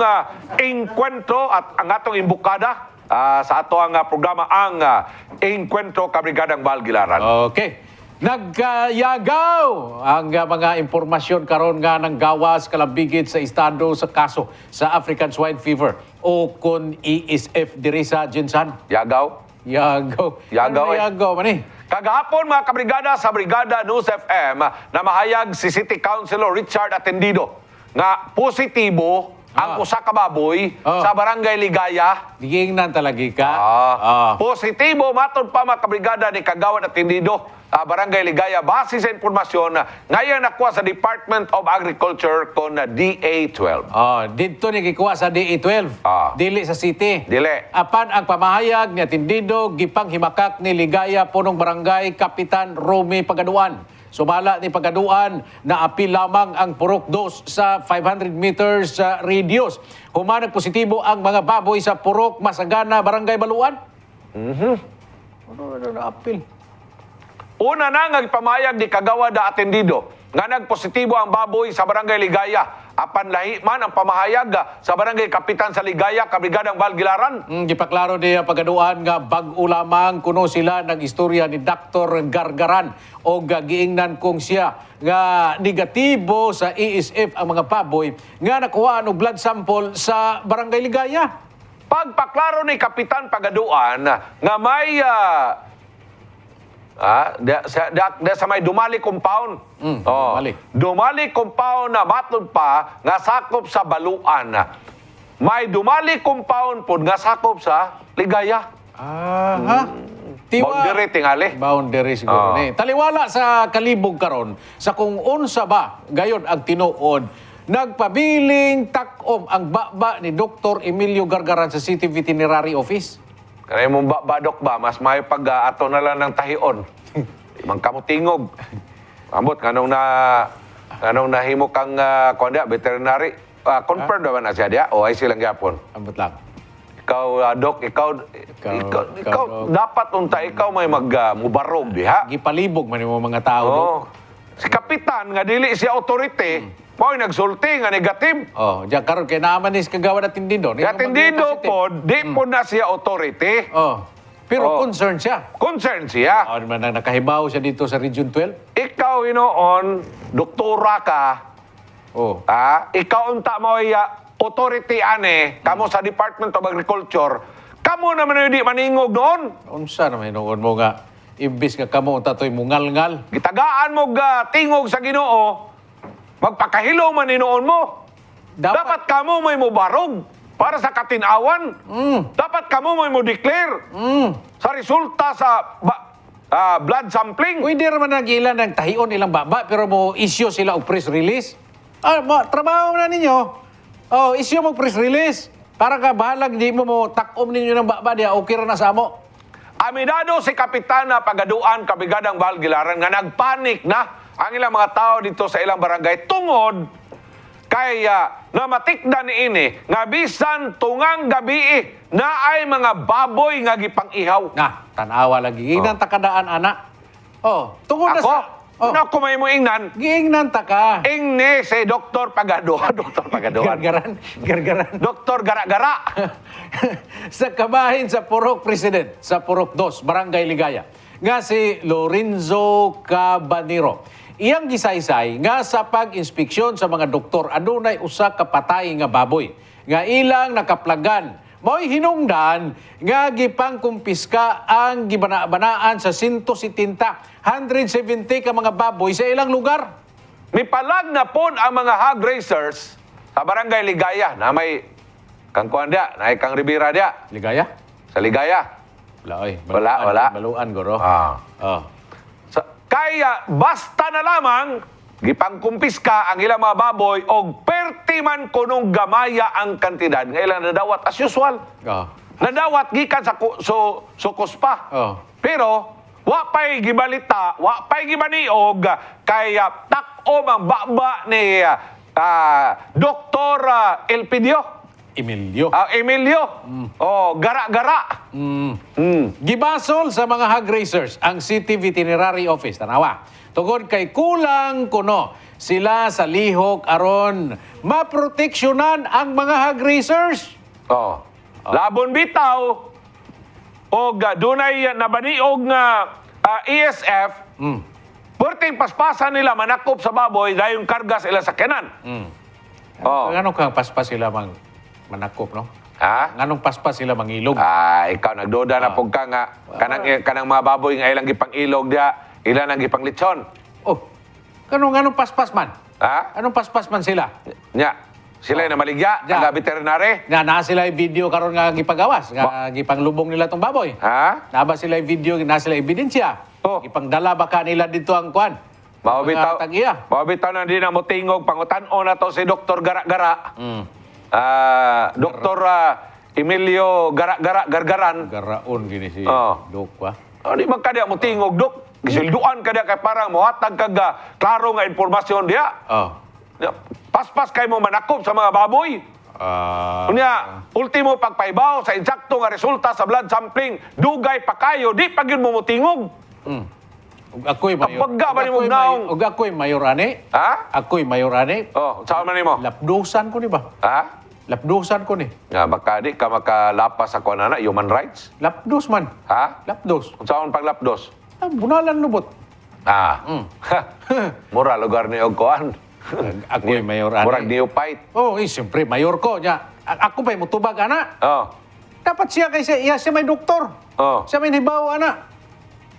Speaker 1: Inkwentro at ang atong imbukada sa ato ang programa ang Inkwentro kabigadang Balgilaran.
Speaker 2: Okay. Nagkayagaw ang mga impormasyon karon nga ng gawas kalabigit sa estado sa kaso sa African Swine Fever o kung ESF diri sa Jinsan.
Speaker 1: Yagaw?
Speaker 2: Yagaw man eh.
Speaker 1: Kagahapon mga kabrigada sa Brigada News FM na mahayag si City Councilor Richard Atendido nga positibo ang usa ka baboy sa Barangay Ligaya.
Speaker 2: Digingnan talagi ka.
Speaker 1: Positibo matod pa mga kabrigada ni Kagawad Atendido Barangay Ligaya base sa impormasyon ngayon nakuha sa Department of Agriculture kon DA12.
Speaker 2: Dito ni gikuha sa DA12. Dili sa city.
Speaker 1: Dili.
Speaker 2: Apan ang pamahayag ni Atendido gipanghimakak ni Ligaya punong barangay Kapitan Romy Pagaduan. Sumala ni Pagaduan na apil lamang ang purok dos sa 500 meters radius. Humanag positibo ang mga baboy sa purok Masagana, Barangay Baluan. Ano na apil?
Speaker 1: Una na nga ipamayag ni Kagawad Atendido nga nagpositibo ang baboy sa Barangay Ligaya. Apan lahi man ang pamahayag sa Barangay Kapitan sa Ligaya, Kabrigadang Balgilaran.
Speaker 2: Gipaklaro niya Pagaduan nga bag-o lamang kuno sila nag-istorya ni Dr. Gargaran o giingnan kung siya nga negatibo sa ESF ang mga baboy nga nakuha og blood sample sa Barangay Ligaya.
Speaker 1: Pagpaklaro ni Kapitan Pagaduan nga may sa may Dumali compound.
Speaker 2: Dumali.
Speaker 1: Dumali compound na matod pa nga sakop sa Baluan. May Dumali compound po nga sakop sa Ligaya. Boundary tingali.
Speaker 2: Boundary siguro ni. Taliwala sa kalibog karon sa kung unsa ba gayon ang tinuod nagpabiling takom ang baba ni Dr. Emilio Gargaran sa City Veterinary Office.
Speaker 1: Kanay mong badok ba, mas may pag-ato na lang ng tahion. Imang kamutingog. Ambot, kanong nahimo kang veterinary, confirm naman na siya diya, o ay silang gyapon.
Speaker 2: Ambot lang.
Speaker 1: Ikaw, Dok, ikaw dapat unta, ikaw may mubarog diha.
Speaker 2: Gipalibog man yung mga tao.
Speaker 1: Oh. Si Kapitan, nga dili siya authority, mo'y nagsulti nga negative.
Speaker 2: Diyan karon kay naaman is kagawa na tindido.
Speaker 1: Kaya tindido po, di po na siya authority.
Speaker 2: Pero concern siya.
Speaker 1: Concern siya.
Speaker 2: Man nakahibaw siya dito sa Region 12.
Speaker 1: Ikaw, inoon, doktora ka, ikaw unta mo authority kamo sa Department of Agriculture, kamo naman yung di maningog noon.
Speaker 2: Unsa naman noon mo nga, imbis nga kamo tatoy mungal-ngal.
Speaker 1: Gitagaan mo tingog sa Ginoo, magpakahilo man inoon mo. Dapat kamo may mubarog para sa katinawan. Dapat kamo may mo-declare sa resulta sa blood sampling.
Speaker 2: Pwede naman nag-ilan ng tahion ilang baba, pero mo issue sila og press release. Trabaho na ninyo. Issue mo press release. Para ka bahalag, di mo takom ninyo ng baba, diya okay ra na sa amo.
Speaker 1: Aminado si Kapitana Pagaduan Kabigadang Balgilaran nga nagpanik na ang ilang mga tao dito sa ilang barangay tungod kaya namatikdan ni ini nga bisan tungang gabi na ay mga baboy nga gipang-ihaw.
Speaker 2: Tanawa lagi. Ingnan ta kadaan, anak. Tungod na sa...
Speaker 1: Ano ko may mo ingnan?
Speaker 2: Giingnan ta ka.
Speaker 1: Ingni si Dr. Pagaduan. Dr. Pagaduan.
Speaker 2: Gargaran.
Speaker 1: Dr. Gara-Gara.
Speaker 2: Sa kabahin sa Purok President, sa Purok 2, Barangay Ligaya, nga si Lorenzo Cabanero. Iyang gisaysay nga sa pag-inspeksyon sa mga doktor adunay usa ka patay nga baboy nga ilang nakaplagan. Mo'y hinungdan nga gipangkumpiska ang gibana-banaan sa 170 ka mga baboy sa ilang lugar.
Speaker 1: Nipalag na po ang mga hog raisers sa Barangay Ligaya na may kang kuan dia, na kang Ribera dia.
Speaker 2: Ligaya?
Speaker 1: Sa Ligaya. Wala.
Speaker 2: Baluan, goro.
Speaker 1: Kaya basta na lamang gipangkumpiska ang ilang mga baboy og pertiman kunong gamaya ang kantidad nga ilang nadawat as usual. Nadawat gikan sa sukos pa. Pero wa pay gibalita, wa pay gibaniog kaya takom ang baba ni Dr. Elpidio.
Speaker 2: Emilio.
Speaker 1: Gara-gara.
Speaker 2: Gibasol sa mga hog raisers ang City Veterinary Office. Tanawa. Tungod kay kulang kuno sila sa lihok aron maproteksyonan ang mga hog raisers.
Speaker 1: Labon bitaw og dunay nabaniog nga ESF. Porting paspasan nila manakop sa baboy dayon karga sa ilang sakyanan.
Speaker 2: Nganong kang paspas sila manakop, no? Nganong paspas sila mangilog?
Speaker 1: Ikaw nagduda na pug ka nga kanang mga baboy nga ilang gipang ilog dia, ilan ang gipang lechon.
Speaker 2: Nganong paspas man? Anong paspas man sila?
Speaker 1: Sila na maligya, taga veterinary.
Speaker 2: Na sila yung video karon nga gipagawas, nga gipanglubong nila tong baboy. Na ba sila yung video, na sila ebidensya? Gipangdala ba ka nila dito ang kuan?
Speaker 1: Mawabitaw na din na mutingog pangutan-o na to si Dr. Gara-Gara. Dr. Emilio Gargaran.
Speaker 2: Garaon gini si Dok ba?
Speaker 1: Di man kada mutingog, Dok. Gisilduan kada kay parang mohatag kag klaro nga impormasyon dia. Paspas kay mo manakop sa mga baboy. Ultimo pagpaibaw sa eksakto nga resulta sa blood sampling, dugay pa kayo, di pa gyud mo mutingog.
Speaker 2: Ako'y mayor.
Speaker 1: Kapagga ba ni mo naong?
Speaker 2: Og ako'y mayor ani? Ako'y mayor ani?
Speaker 1: Saan man nimo?
Speaker 2: Lapdusan ko ni ba? Lapdusan ko ni.
Speaker 1: Baka di ka makalapas sa kuanana, human rights?
Speaker 2: Lapdos man. Lapdos.
Speaker 1: Saan paglapdos?
Speaker 2: Bunalan lubot.
Speaker 1: Mura lugar ni og kuan.
Speaker 2: Ako'y mayor ani.
Speaker 1: Murag neophyte.
Speaker 2: Siyempre, mayor ko. Ako pa'y mutubag, ana. Dapat siya kay siya may doktor.
Speaker 1: Oh.
Speaker 2: Siya may hibaw, ana.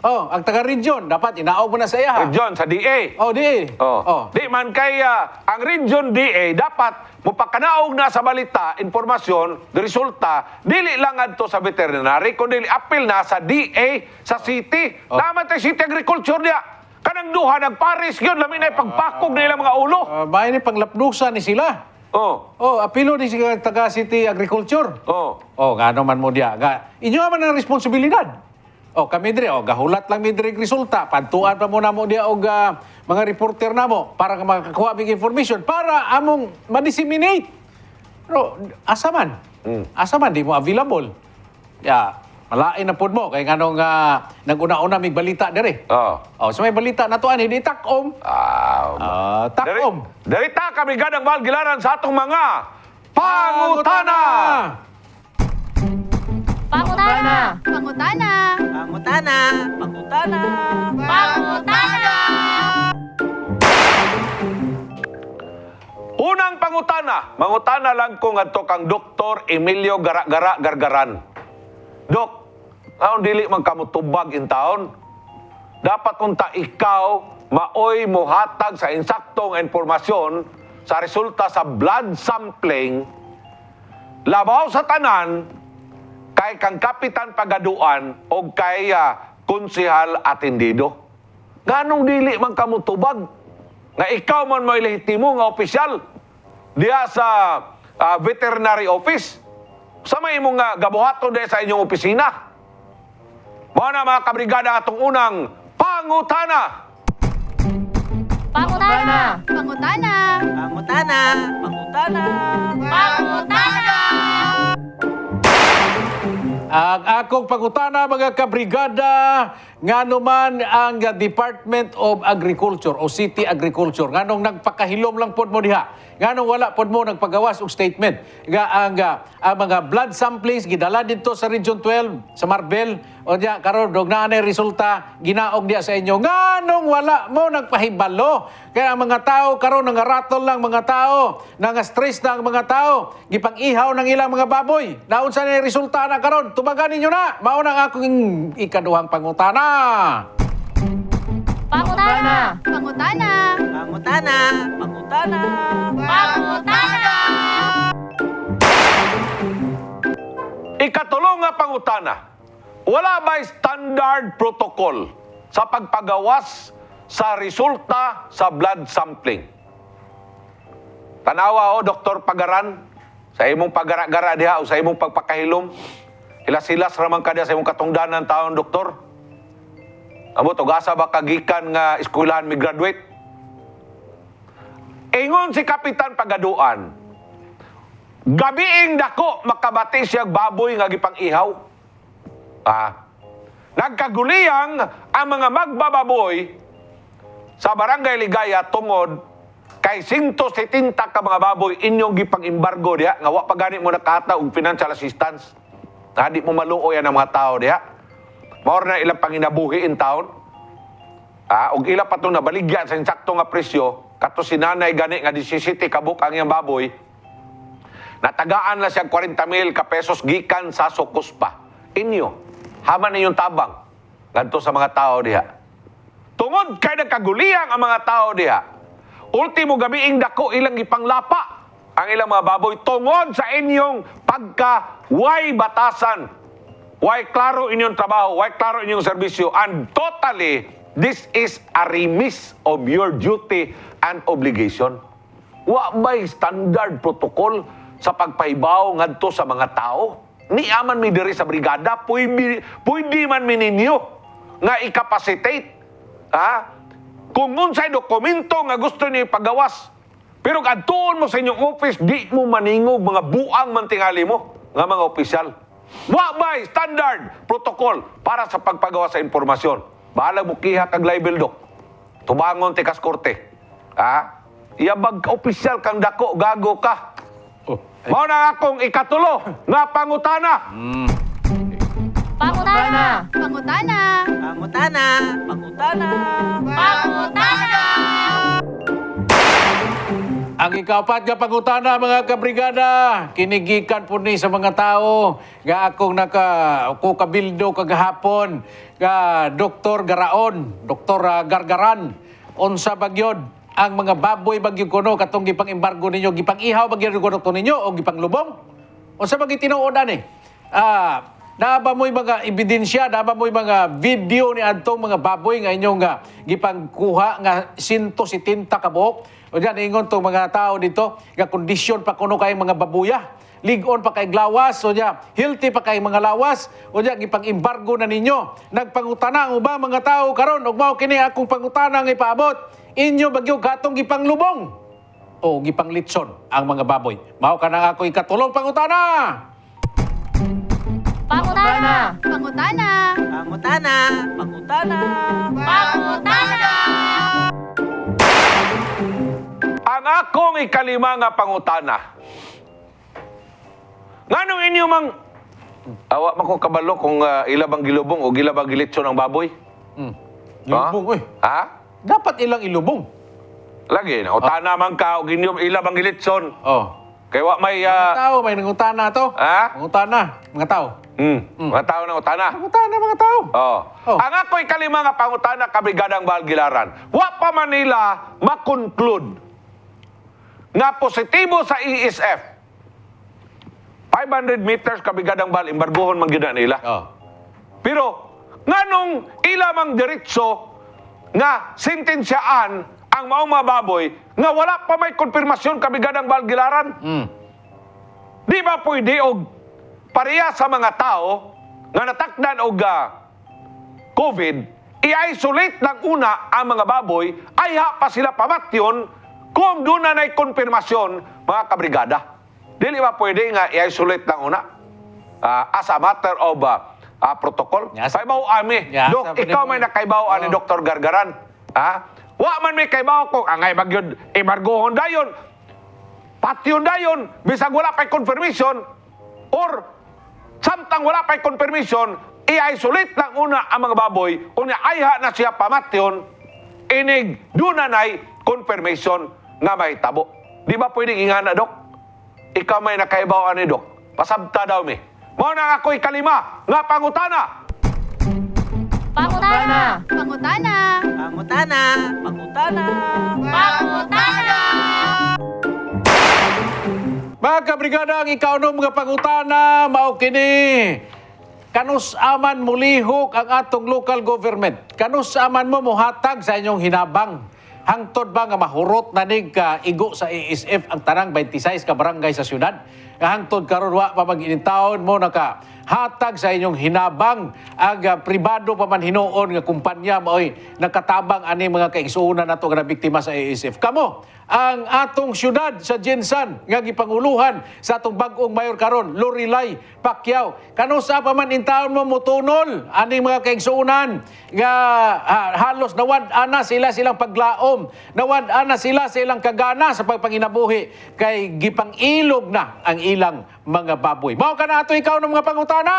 Speaker 2: Oh, ang taga-region, dapat inaog mo na sa iya.
Speaker 1: John, sa DA.
Speaker 2: Oh, di.
Speaker 1: Oh. Di man kay ang Region DA dapat mupakanaog na sa balita, informasyon, resulta, dili lang adto sa veterinary, kundi apil na sa DA sa city. Naman tayo city agriculture niya. Kanang duha nagpares yun, lamin na pagpakog nila mga ulo.
Speaker 2: Bahay ni panglapdusa ni sila.
Speaker 1: Oh.
Speaker 2: Oh, apilo ni sila taga-city agriculture.
Speaker 1: Oh.
Speaker 2: Oh, gano man mo diya. Inyo man ang responsibilidad. Oh, kami dire, gahulat lang mi dire resulta. Pantuan pa mo na mo diya og mga reporter na mo para makakuha mig information para among ma-disseminate. Pero asa man? Asa man di mo available. Ya, malain na pud mo kay nganong nag-una-una mig balita dire.
Speaker 1: Oh.
Speaker 2: Oh, so may balita na to ani di takom. Takom.
Speaker 1: Darita kami gadang mahal gilaran sa atong mga pangutana.
Speaker 3: Pangutana!
Speaker 4: Pangutana!
Speaker 3: Pangutana! Pangutana!
Speaker 4: Pangutana!
Speaker 1: Unang pangutana. Mangutana lang ko ngadto kang Dr. Emilio Gara-Gara Gargaran. Dok, aon dili man kamo tubag in taon? Dapat unta ikaw maoy mohatag sa insaktong informasyon sa resulta sa blood sampling labaw sa tanan kay kang kapitan pagaduan o kay konsehal atendido. Ganong dili man kamo tubag nga ikaw man may lehitimo nga opisyal diya sa veterinary office. Sa may imong gabuhaton diya sa inyong opisina. Mao na mga kabrigada atong unang pangutana.
Speaker 4: Pangutana! Pangutana!
Speaker 3: Pangutana! Pangutana!
Speaker 4: Pangutana!
Speaker 2: Ang akong pangutana mga kabrigada ngano man ang Department of Agriculture o City Agriculture nganong nagpakahilom lang pod mo diha nganong wala pod mo nagpagawas og statement nga ang mga blood samplings gidala dito sa Region 12 sa Marbel o diya karon dog naa na resulta ginaog diya sa inyo nganong wala mo nagpahibalo kaya ang mga tao karon nangaratol lang mga tao nanga-stress na ang mga tao gipang-ihaw ng ilang mga baboy naun sa na resulta na karon tubagan ninyo na mao nang akong ikaduhang pangutana.
Speaker 4: Pangutana! Pangutana!
Speaker 3: Pangutana! Pangutana!
Speaker 4: Pangutana!
Speaker 1: Ikatulong nga pangutana. Wala ba standard protocol sa pagpagawas sa resulta sa blood sampling? Tanawa Dr. Pagaran, sa imong pagara-gara diha o sa imong pagpakahilom, hilas-hilas ramang ka diha sa imong katungdanan taon, doktor. Amo tugasa ba kagikan nga eskwelahan mi graduate? Ingon si Kapitan Pagaduan, gabiing dako makabati siya baboy nga gipang-ihaw. Nagkaguliyang ang mga magbababoy sa Barangay Ligaya tungod kay 170 ka mga baboy inyong gipang-embargo diha nga wa pa gani mo nakata og financial assistance. Di mo maluoy ang mga tao diha. Mao na ilang panginabuhi in town. Og ila pa itong nabaligyan sa insakto nga presyo, kato si nanay gani nga 17 kabuk ang iyang baboy, natagaan na siya 40,000 ka pesos gikan sa sukos pa. Inyo, haman ninyong tabang ngadto sa mga tao diha. Tungod kay nagkaguliyang ang mga tao diha, ultimo gabiing dako ilang ipanglapa ang ilang mga baboy tungod sa inyong pagka-way batasan. Why klaro inyong trabaho, why klaro inyong serbisyo, and totally, this is a remiss of your duty and obligation. Wa ba'y standard protocol sa pagpahibaw ngadto sa mga tao? Ni aman mi diri sa brigada, pwede man mi ninyo nga i-capacitate. Kung unsay dokumento nga gusto niyo ipagawas, pero kadtuon mo sa inyong office, di mo maningog mga buang mantingali mo nga mga opisyal. Wa ba'y standard protocol para sa pagpagawa sa impormasyon. Bahala mo kiha kag libel dok. Tubangon ti kas korte. Iyabag ka opisyal kang dako, gago ka. Mao na akong ikatulo nga pangutana.
Speaker 4: Pangutana! Pangutana!
Speaker 3: Pangutana! Pangutana!
Speaker 4: Pangutana!
Speaker 2: Ang ikaapat nga pangutana mga kabrigada, kinigikan po ni sa mga tao nga akong kabildo kagahapon nga Dr. Garaon, Dr. Gargaran, unsa bagyod ang mga baboy bagyod kuno katong gipang-embargo ninyo, gipang-ihaw bagyod kuno ninyo o gipanglubong? Unsa bagay tinuod ani? Naaba mo'y mga ebidensya, naaba mo'y mga video ni adtong mga baboy nga inyong gipangkuha nga 170 ka buok. O dyan, ingon tong mga tao dito, nga kondisyon pa kuno kay mga babuya. Ligon pa kay lawas, o dyan, healthy pa kay mga lawas, o dyan, gipang-embargo na ninyo. Nagpangutana ang ubang mga tao karon ug mao kini akong pangutana nga ipaabot. Inyo bagyo katong gipanglubong o gipanglitson ang mga baboy. Mao ka na ako ikatulong pangutana.
Speaker 4: Pangutana. Pangutana.
Speaker 3: Pangutana. Pangutana.
Speaker 4: Pangutana.
Speaker 1: Ang akong ikalima nga pangutana. Nganong inyo mang awa man ko kabalo kung ilabang gilubong o gilabang gilitson ang baboy?
Speaker 2: Ilubong, oy.
Speaker 1: Ha?
Speaker 2: Dapat ilang ilubong.
Speaker 1: Lagi na utana man ka og inyong ilabang gilitson.
Speaker 2: Oh.
Speaker 1: Kay wa may
Speaker 2: Mga tao, may nangutana to.
Speaker 1: ha?
Speaker 2: Nangutana, mga tao.
Speaker 1: Mga tao na utana.
Speaker 2: Nangutana, mga tao.
Speaker 1: Oh.
Speaker 2: Oh.
Speaker 1: Ang ako'y kalima nga pangutana kabrigadang Balgilaran. Wa pa man nila makonclude nga positibo sa ESF. 500 meters kabrigadang Bal, embargohon man gina nila.
Speaker 2: Oh.
Speaker 1: Pero nganong ilamang diretso nga sentensyaan ang maong mga baboy nga wala pa may konfirmasyon kabrigadang Balgilaran? Di ba pwede og pareha sa mga tao nga natakdan og COVID, i-isolate lang una ang mga baboy, ay pa sila pamatyon kung doon na na'y konfirmasyon, mga kabrigada. Dili ba pwede nga i-isolate lang una? As a matter of protocol?
Speaker 2: Yes.
Speaker 1: Kaibaw ami.
Speaker 2: Yes,
Speaker 1: Dok,
Speaker 2: sabi
Speaker 1: ikaw
Speaker 2: ni
Speaker 1: may
Speaker 2: mo.
Speaker 1: nakaibaw ani
Speaker 2: Oh.
Speaker 1: Dr. Gargaran. Ha? Wa man may kaibaw kung angay bagyod embargohon dayon. Patyon dayon, bisag wala pa'y confirmation, or samtang wala pa'y confirmation, i-isolate lang una ang mga baboy, kung ayha na siya pamatyon, inig dunanay confirmation nga may tabo. Di ba pwedeng ingana, Dok? Ikaw may nakaibaw ani, Dok. Pasabta daw mi. Mao na ako'y kalima nga pangutana.
Speaker 4: Pangutana. Pangutana.
Speaker 3: Pangutana. Pangutana.
Speaker 4: Pangutana.
Speaker 2: Mga kabrigada, ang ikaunom nga pangutana, mao kini. Kanus aman mulihok ang atong local government. Kanus aman mo muhatag sa inyong hinabang. Hangtod ba nga mahurot na nig igo sa ESF ang tanang 26 ka barangay sa syudad? Hangtod karon wa pa mag-inintawon mo naka hatag sa inyong hinabang ang pribado pa man hinuon nga kumpanya maoy nakatabang ani mga kaigsuonan nato nga biktima sa ESF. Kamo ang atong syudad sa Jensan nga gipanguluhan sa atong bag-ong mayor karon, Lorilay Pacquiao. Kanusa pa man intawon mo mutunol aning mga kaigsuonan nga halos nawad-ana silang paglaom, nawad-ana sila sa ilang kagana sa pagpanginabuhi kay gipang-ilog na ang ilang mga baboy. Mao ka na ato ikaw ng mga pangutana.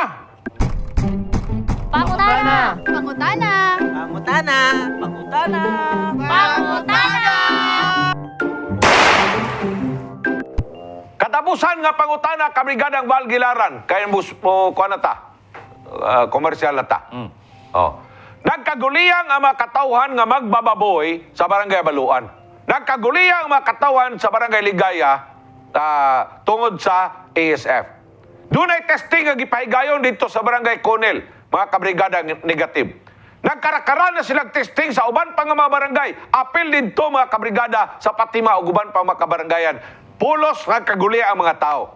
Speaker 4: Pangutana. Pangutana.
Speaker 3: Pangutana. Pangutana.
Speaker 4: Pangutana.
Speaker 1: Katapusan nga pangutana kabrigadang Balgilaran. Kaya mo kuha na ta. Komersyal na ta. Oh. Nagkaguliyang ang mga katawhan nga magbababoy sa barangay Baluan. Nagkaguliyang ang mga katawhan sa barangay Ligaya tungod sa ASF. Doon ay testing nga gipahigayon dito sa barangay Conel, mga kabrigada negative. Nagkarakara na silang testing sa uban pa nga mga barangay. Apil dito mga kabrigada sa Patima ug uban pa mga kabarangayan. Pulos nagkaguliya ang mga tao.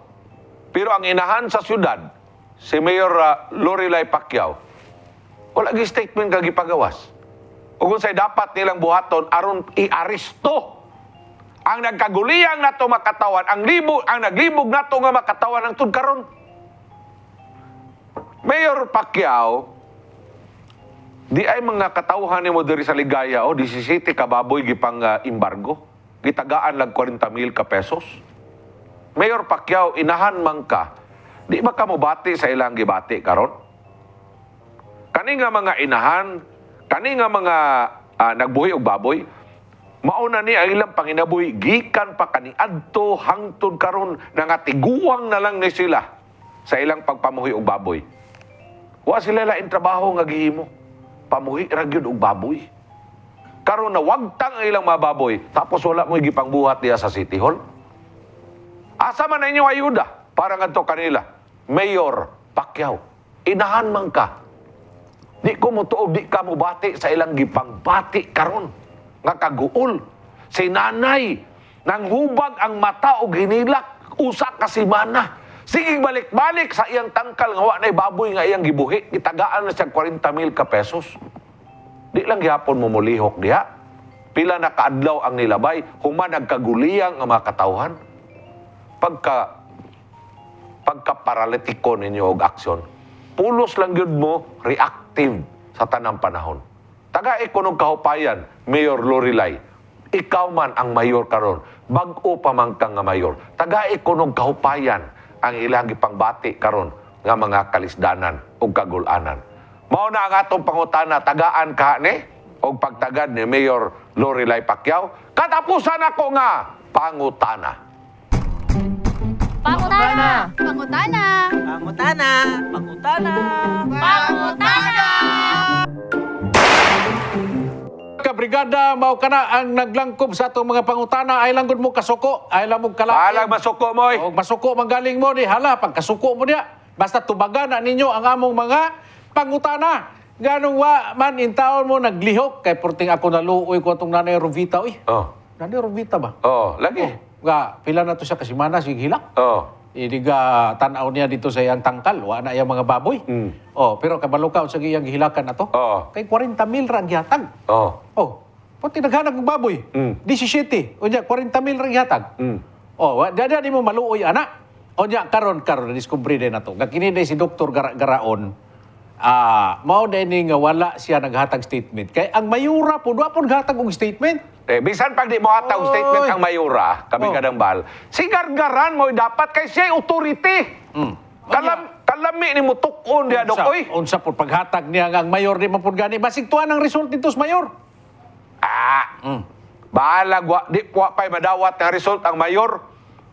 Speaker 1: Pero ang inahan sa syudad, si Mayor Lorilay Pacquiao, wala gi statement nga gipagawas. Ug unsay dapat nilang buhaton aron i-aresto ang nagkaguliyang nato makatawan, ang naglibog nato nga makatawan ang karon. Mayor Pacquiao, di ay mga katawhan ni mo diri sa Ligaya o 17 ka baboy gipang embargo. Gitagaan lang 40,000 ka pesos. Mayor Pacquiao, inahan man ka, di ba ka mo bati sa ilang gibati karon? Kani nga mga inahan, kani nga mga nagbuhi og baboy, Mauna ni ang ilang panginabuhi, gikan pa kaniadto hangtod karon nangatiguang na lang ni sila sa ilang pagpamuhi og baboy. Wa sila lain trabaho nga gihimo. Pamuhi ra gyud og baboy. Karon na wagtang ang ilang mga baboy, tapos wala mo gipangbuhat diya sa City Hall. Asa man na inyong ayuda para ngadto kanila? Mayor Pacquiao, inahan man ka. Di ko mo tuog, di ka mo bati sa ilang gipangbati karon nga kaguol. Si nanay, nang hubag ang mata o ginilak, usa ka simana. Sige balik-balik sa iyang tangkal nga wa na'y baboy nga iyang gibuhi, itagaan na siya 40,000 ka pesos. Di lang gihapon mo mulihok diha. Pila na kaadlaw ang nilabay, human nagkaguliyang ang mga katawhan. Pagka-paralitiko ninyo og aksyon, pulos lang yun mo reactive sa tanang panahon. Taga-ekonog kahupayan, Mayor Lorilay, ikaw man ang mayor karon, bag-o pa man kang nga mayor. Taga-ekonog kahupayan ang ilang gipangbati karon nga mga kalisdanan o kagulanan. Mao na ang atong pangutana, tagaan ka ni o pagtagad ni Mayor Lorilay Pacquiao. Katapusan ako nga pangutana.
Speaker 4: Pangutana. Pangutana.
Speaker 3: Pangutana. Pangutana.
Speaker 4: Pangutana.
Speaker 2: Kabrigada, mao kana ang naglangkob sa atong mga pangutana, ay langgod mo kasuko, ay lang mo kalain.
Speaker 1: Alang masuko mo
Speaker 2: O masuko manggaling mo di hala pagkasuko mo diya. Basta tubagan na ninyo ang among mga pangutana. Ganong wa man in taon mo naglihok kay porting ako naluoy ko atong Nanay Rovita oy.
Speaker 1: Oh.
Speaker 2: Nanay Rovita ba?
Speaker 1: Oh, lagi.
Speaker 2: Nga pila na to siya kasimana sig hilak.
Speaker 1: Oh.
Speaker 2: Hindi ka tanaw niya dito sa iyang tangkal, wa na iyang mga baboy. Oh, pero kabalo ka sa iyang gihilakan na to.
Speaker 1: Oh.
Speaker 2: Kay 40,000 ra ang gihatag.
Speaker 1: Oh.
Speaker 2: Oh, pati naghanap ng baboy. 17. O niya, 40,000 rin yatag. Oh, dada di mo maluoy, anak. O niya, karon na-discovery din na to. Gakini si Dr. Garaon, mao din nga wala siya naghatag statement. Kay ang mayura po, doon po naghatag og statement.
Speaker 1: Bisan pag di mo hatag
Speaker 2: Oy.
Speaker 1: statement ang mayura, kami kadang bahal, si Gargaran mo dapat kay siya authority. Kalami ni mo tukon diya, Dok. Oy.
Speaker 2: Unsa po paghatag niya nga ang mayor di man po gani. Basig tuan ang result dito sa mayor.
Speaker 1: Bahala, di po pa'y madawat ng result ang mayor.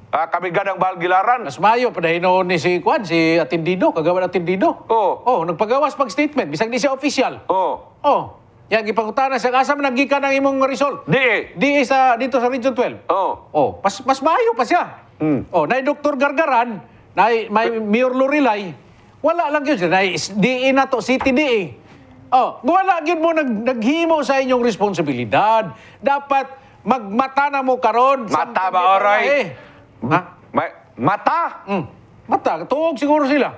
Speaker 1: Kami gadang bahal gilaran.
Speaker 2: Mas mayo, padahinoon ni si Kwan, si Atendido, kagawa Atendido.
Speaker 1: Oh.
Speaker 2: Oh, nagpagawas pag statement, bisag di siya official.
Speaker 1: Oh.
Speaker 2: Oh, yan, ipangutana sa asa man nagikan ang imong result.
Speaker 1: Di.
Speaker 2: Di dito sa Region 12.
Speaker 1: Oh.
Speaker 2: Oh, mas maayo pa siya. Oh, nay Dr. Gargaran, nay may Mayor Lorilay, wala lang yun siya. Nay DE na to, City DE. Oh, wala yun mo naghimo sa inyong responsibilidad. Dapat magmata na mo karon.
Speaker 1: Mata ba, Oroy?
Speaker 2: Ha?
Speaker 1: Mata?
Speaker 2: Mata, tuog siguro sila.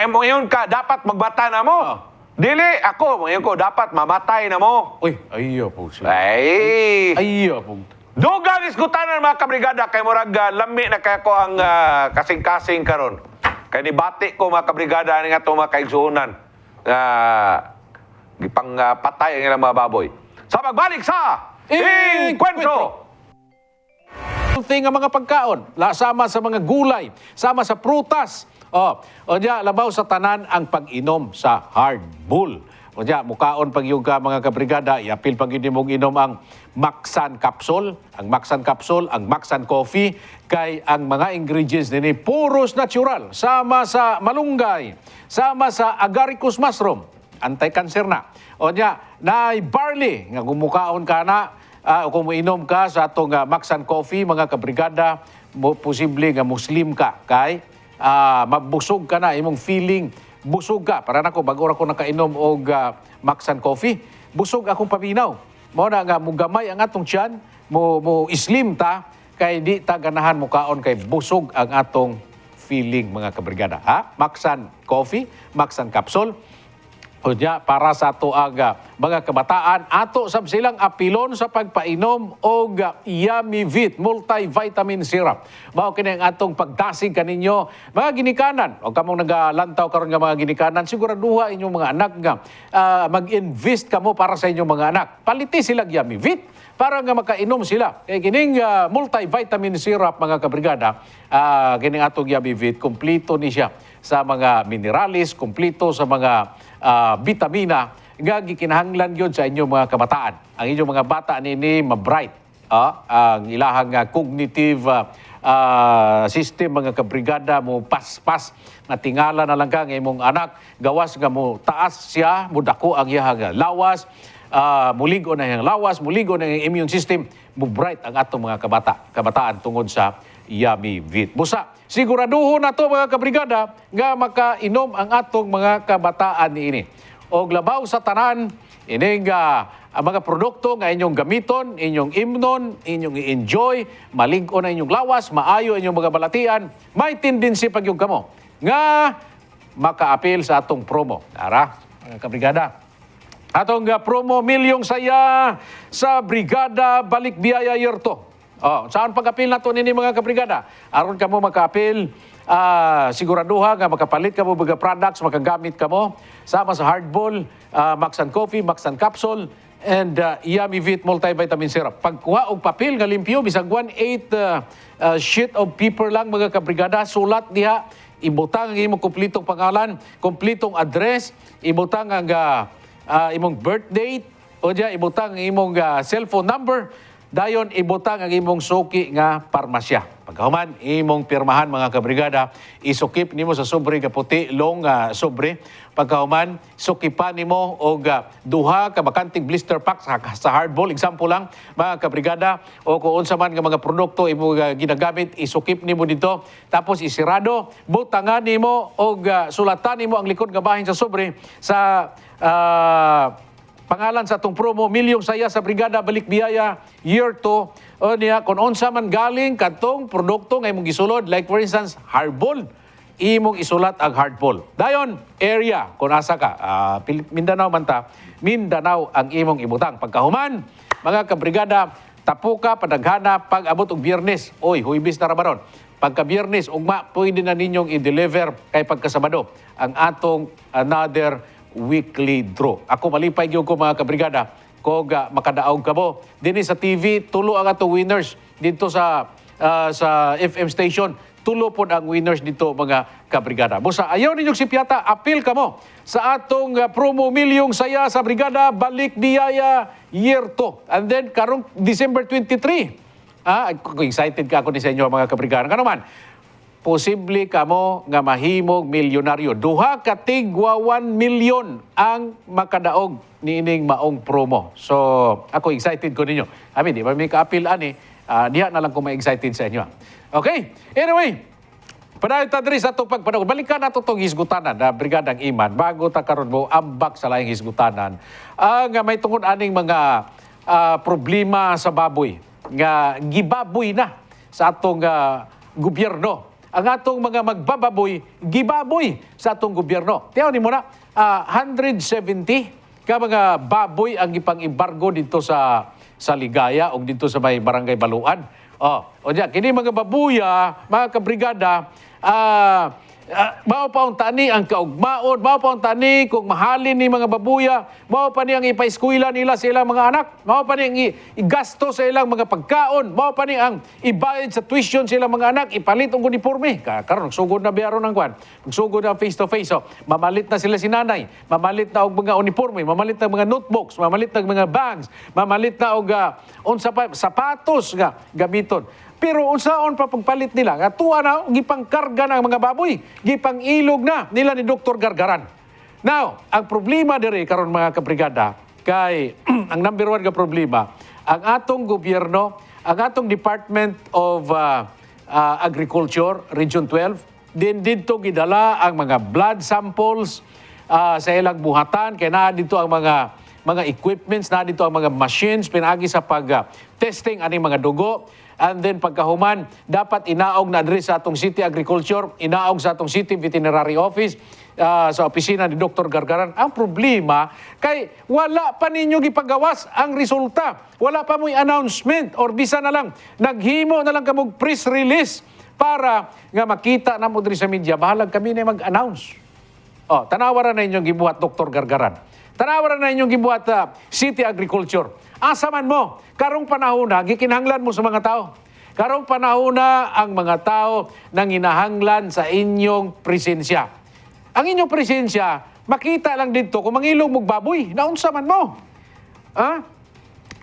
Speaker 1: Mo yun ka, dapat magbata na mo.
Speaker 2: Oh.
Speaker 1: Dili, ako, ngayon ko, dapat mamatay na mo.
Speaker 2: Uy, ayaw po siya.
Speaker 1: Ay!
Speaker 2: Ayaw po.
Speaker 1: Dugang iskutanan mga kabrigada kay murag lami na kaya ko ang kasing-kasing karon. Kay nibati ko mga kabrigada ni nga mga kaigsuunan. Gipang patay ang ilang mga baboy. Sa magbalik sa Encuentro!
Speaker 2: Healthy nga mga pagkaon, sama sa mga gulay, sama sa prutas. O diya, labaw sa tanan ang pag-inom sa hard bull. O diya, mukaon pag yung mga kabrigada, iapil pag yun mong inom ang Maxan Capsule, ang Maxan Capsule, ang Maxan Coffee, kay ang mga ingredients nini puros natural, sama sa malunggay, sama sa agaricus mushroom, anti-cancer na. O diya, na barley, nga gumukaon ka na, kung uminom ka sa atong Maxan Coffee, mga kabrigada, posible nga Muslim ka, kay mabusog ka na, imong feeling, busog ka. Para nako, bago ako nakainom og Maxan Coffee, busog akong paminaw. Mao na nga, mugamay ang atong tiyan, mo islim ta, kay di ta ganahan mo kaon kay busog ang atong feeling, mga kabrigada. Ha? Maxan Coffee, Maxan Capsule, o diya, para sa ato aga mga kabataan, ato sab silang apilon sa pagpainom og Yummy Vit multivitamin syrup. Mao kini ang atong pagdasig kaninyo mga ginikanan. O kamong nagalantaw karon nga mga ginikanan, siguraduha inyong mga anak nga mag-invest kamo para sa inyong mga anak. Paliti sila Yummy Vit para nga makainom sila. Kaya kining multivitamin syrup, mga kabrigada, kining atong Yummy Vit, kumplito ni siya sa mga mineralis, kumplito sa mga vitamina nga gikinahanglan gyud sa inyong mga kabataan. Ang inyong mga bata nini ma-bright. Ang ilahang cognitive system, mga kabrigada mo paspas na tingala na lang ka ng imong anak, gawas nga mo taas siya, mo dako ang iyang lawas, muligo na iyang lawas, muligo na iyang immune system, mo bright ang atong mga kabataan tungod sa Yummy Vit. Busa, siguraduho na to mga kabrigada nga makainom ang atong mga kabataan niini. Og labaw sa tanan, ining ang mga produkto nga inyong gamiton, inyong imnon, inyong i-enjoy, malig-o na inyong lawas, maayo inyong mga balatian, may tendency pag yung kamo nga maka-appeal sa atong promo. Tara, mga kabrigada. Atong promo, milyong saya sa Brigada Balik Biyaya Year 2. Saan pag-appeal na to nini mga kabrigada? Aron kamo maka-appeal, siguraduha nga makapalit kamo mga products, makagamit kamo sama sa Hardball, Max and Coffee, Max and Capsule, and Yummy Vit Multivitamin Syrup. Pagkuha og papel nga limpyo, bisag 1/8 sheet of paper lang mga kabrigada, sulat diha, ibutang ang imong kumplitong pangalan, kumplitong address, ibutang ang imong birth date, o diya ibutang ang imong cellphone number, dayon ibutang ang imong suki nga parmasya. Pagkahuman, imong pirmahan mga kabrigada, isukip nimo sa sobre nga puti, long sobre. Pagkahuman, sukipan nimo og duha ka bakanting blister pack sa Hardball. Example lang, mga kabrigada, o kung unsa man nga mga produkto imo ginagamit, isukip nimo dito. Tapos isirado, butangan nimo og sulatan nimo ang likod nga bahin sa sobre sa pangalan sa atong promo, milyong saya sa Brigada Balik Biyaya Year 2. O niya, kung onsa man galing katong produkto nga imong gisulod, like for instance, Hardball, imong isulat ang Hardball. Dayon, area, kung asa ka, Mindanao man ta, Mindanao ang imong ibutang. Pagkahuman, mga kabrigada, tapuka, padaghana, pag-abot og Biyernes, Huwebes na rabaron. Pagka Biyernes, ugma, pwede na ninyong i-deliver kay pagkasabado ang atong another weekly draw. Ako malipay gyud ko mga kabrigada, kog makadaog kamo dinhi sa TV, tulo ang ato winners dito sa FM station, tulo pod ang winners dito mga kabrigada. Busa ayaw ninyong sipyata, appeal kamo sa atong promo, milyong saya sa Brigada Balik Biyaya Year 2. And then karong December 23, excited ka ako ni sa inyo mga kabrigada. Kano man, posible kamo nga mahimog milyonaryo. Duha ka tigwa 1 milyon ang makadaog niining maong promo. So, ako excited ko ninyo. Di ba may ka-appeal ani? Diha na lang kung ma-excited sa inyo. Okay? Anyway, padayon ta diri sa itong pagpadaog. Balikan na itong hisgutanan na Brigadang Iman. Bago ta karon mo ambak sa laing hisgutanan. Nga may tungod aning mga problema sa baboy. Nga gibaboy na sa atong gobyerno. Ang atong mga magbababoy, gibaboy sa atong gobyerno. Tiyaw ni mo na, 170 ka mga baboy ang ipang-embargo dito sa Ligaya o dito sa may Barangay Baluan. Kini mga babuya, mga kabrigada, mao pa ang tani ang kaugmaon, mao pa ang tani kung mahalin ni mga babuya, mao pa ni ang ipaeskwela nila sa ilang mga anak, mao pa ni ang igasto sa ilang mga pagkaon, mao pa ni ang ibayad sa tuition sa ilang mga anak, ipalit ang uniforme. Karon nagsugod na biyaro ng kwan, nagsugod na face to face, mamalit na sila si nanay, mamalit na og mga uniforme, mamalit na mga notebooks, mamalit na mga bags, mamalit na og unsa pa sapatos nga gamiton. Pero unsaon pa pagpalit nila? Nga tuwa na, gipangkarga na ang mga baboy. Gipangilog na nila ni Dr. Gargaran. Now, ang problema diri karon mga kabrigada, kay ang number one nga problema, ang atong gobyerno, ang atong Department of Agriculture, Region 12, din dito gidala ang mga blood samples sa ilang buhatan, kaya na dito ang mga equipments, na dito ang mga machines, pinagi sa pag-testing aning mga dugo. And then pagkahuman, dapat inaog na address sa atong City Agriculture, inaog sa atong City Veterinary Office, sa opisina ni Dr. Gargaran. Ang problema, kay wala pa ninyo gipagawas ang resulta. Wala pa mo'y announcement or bisa na lang, naghimo na lang kamog press release para nga makita na mo diri sa media, bahalag kami na mag-announce. Tanawaran na inyong gibuhat Dr. Gargaran. Tanawaran na inyong gibuhat City Agriculture. Asa man mo, karong panahon na, gikinahanglan mo sa mga tao. Karong panahon na ang mga tao nang hinahanglan sa inyong presensya. Ang inyong presensya, makita lang dito kung mangilog mong baboy, naunsa man mo. Ha?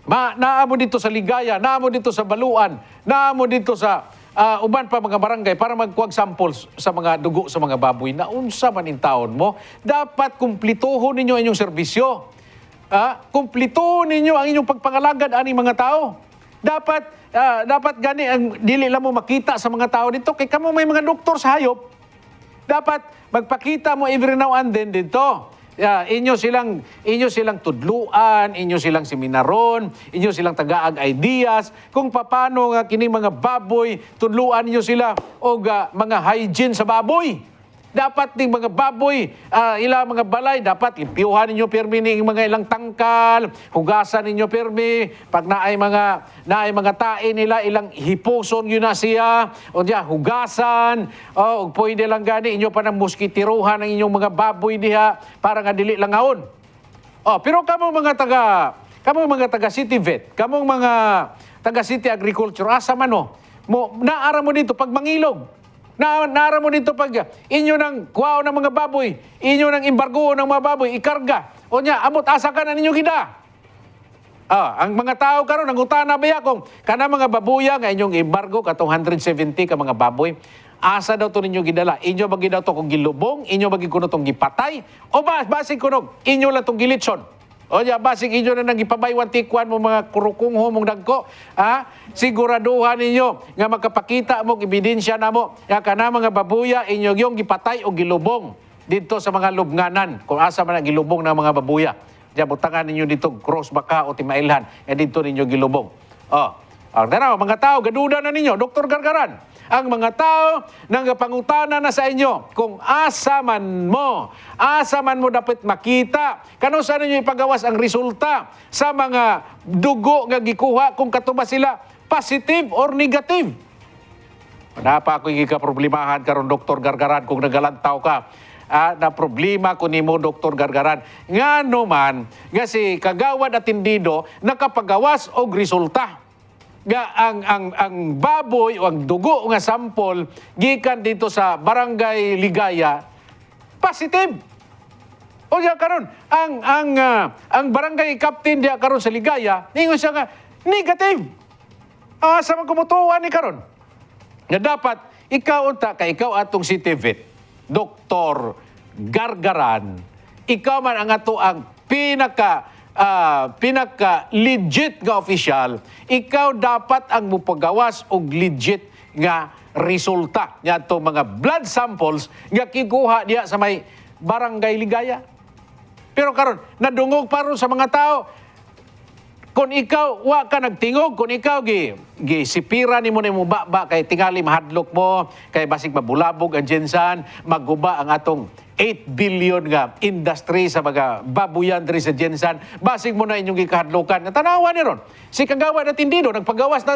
Speaker 2: Naamo dito sa Ligaya, naamo dito sa Baluan, naamo dito sa uban pa mga barangay para magkuwag samples sa mga dugo sa mga baboy. Naunsa man in taon mo, dapat kumplituhon ninyo ang inyong serbisyo. Kumplituhon ninyo ang inyong pagpangalagad ani mga tao. Dapat gani ang dili lang mo makita sa mga tao dito kay kamo may mga doktor sa hayop. Dapat magpakita mo every now and then dito. Inyo silang tudluan, inyo silang seminaron, inyo silang tagaag ideas kung paano nga kining mga baboy, tudluan inyo sila og mga hygiene sa baboy. Dapat ding mga baboy, ilang mga balay, dapat limpyuhan ninyo permi ning mga ilang tangkal, hugasan ninyo permi, pag naay mga tae nila, ilang hipuson yun na siya, o diya, hugasan, o pwede lang gani, inyo pa ng muskitiruhan ang inyong mga baboy diha, para nga dili lang ngaon. Pero kamo mga taga city vet, kamong mga taga city agriculture, asa man naara mo dito pag mangilog. Naara mo dito pag inyo ng kuwao ng mga baboy, inyo ng embargo ng mga baboy, ikarga. O niya, amot asa ka na ninyo gida. Ang mga tao karon nangutana ba kung kana mga babuya nga inyong embargo katong 170 ka mga baboy, asa daw to ninyo gidala? Inyo bagi daw to kung gilubong, inyo bagi kuno tong gipatay, o basig kuno inyo lang tong gilitson. O ya, basig inyo na nang ipabaywan tikwan mo mga kurukungho mong dagko. Siguraduhan ninyo nga makapakita mo, ebidensya na mo, nga kana mga babuya inyo yung gipatay o gilubong dito sa mga lubnganan. Kung asa man ang gilubong ng mga babuya. Diya, butangan ninyo dito, cross baka o timailhan, dito ninyo gilubong. Mga tao, gaduda na ninyo, Dr. Gargaran. Ang mga tao nangapangutana na sa inyo kung asa man mo dapat makita. Kano sa ninyo ipagawas ang resulta sa mga dugo nga gikuha kung katuba sila positive or negative. Napa ako problemahan karon Dr. Gargaran kung nagalantaw ka. Na problema ko nimo Dr. Gargaran. Ngano man nga si kagawad at tindido nakapagawas og resulta. Ang baboy o ang dugo nga sample gikan dito sa Barangay Ligaya positive. O diya karon ang barangay captain diya karon sa Ligaya ningon siya nga negative. Sa mga kumutuan ni karon nga dapat ikaw unta ka ikaw atong city vet Dr. Gargaran, ikaw man ang ato ang pinaka legit nga official, ikaw dapat ang mupagawas og legit nga resulta nga to mga blood samples nga kikuha diya sa may Barangay Ligaya. Pero karon nadungog paron sa mga tao kung ikaw wa ka nagtingog, kung ikaw sipira nimo nimo ba kay tingali mahadlok mo, kay basig mabulabog ang Jensan, maguba ang atong 8 billion nga industry sa mga babuyan diri sa Jensan, basig mo na inyong gikahadlokan. Tanawa ni ron, si kagawad at tindido nagpagawas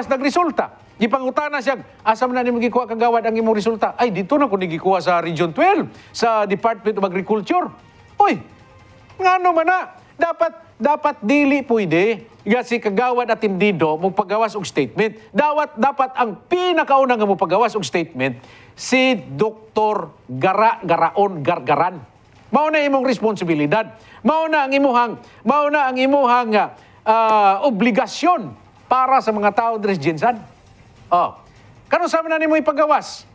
Speaker 2: nagresulta. Gipangutana siya, asa man na nimo gikuha kagawad ang imong resulta? Ay dito na ko gikuha sa Region 12 sa Department of Agriculture. Oy, ngano man na? Dapat dili pwede nga si kagawad at tindido magpagawas og statement. Dapat ang pinakauna nga magpagawas og statement si Dr. Garaon Gargaran. Mao na imong responsibilidad. Mao na ang imuhang obligasyon para sa mga tao diri sa Jensan. Karon sa man nimo ipagawas?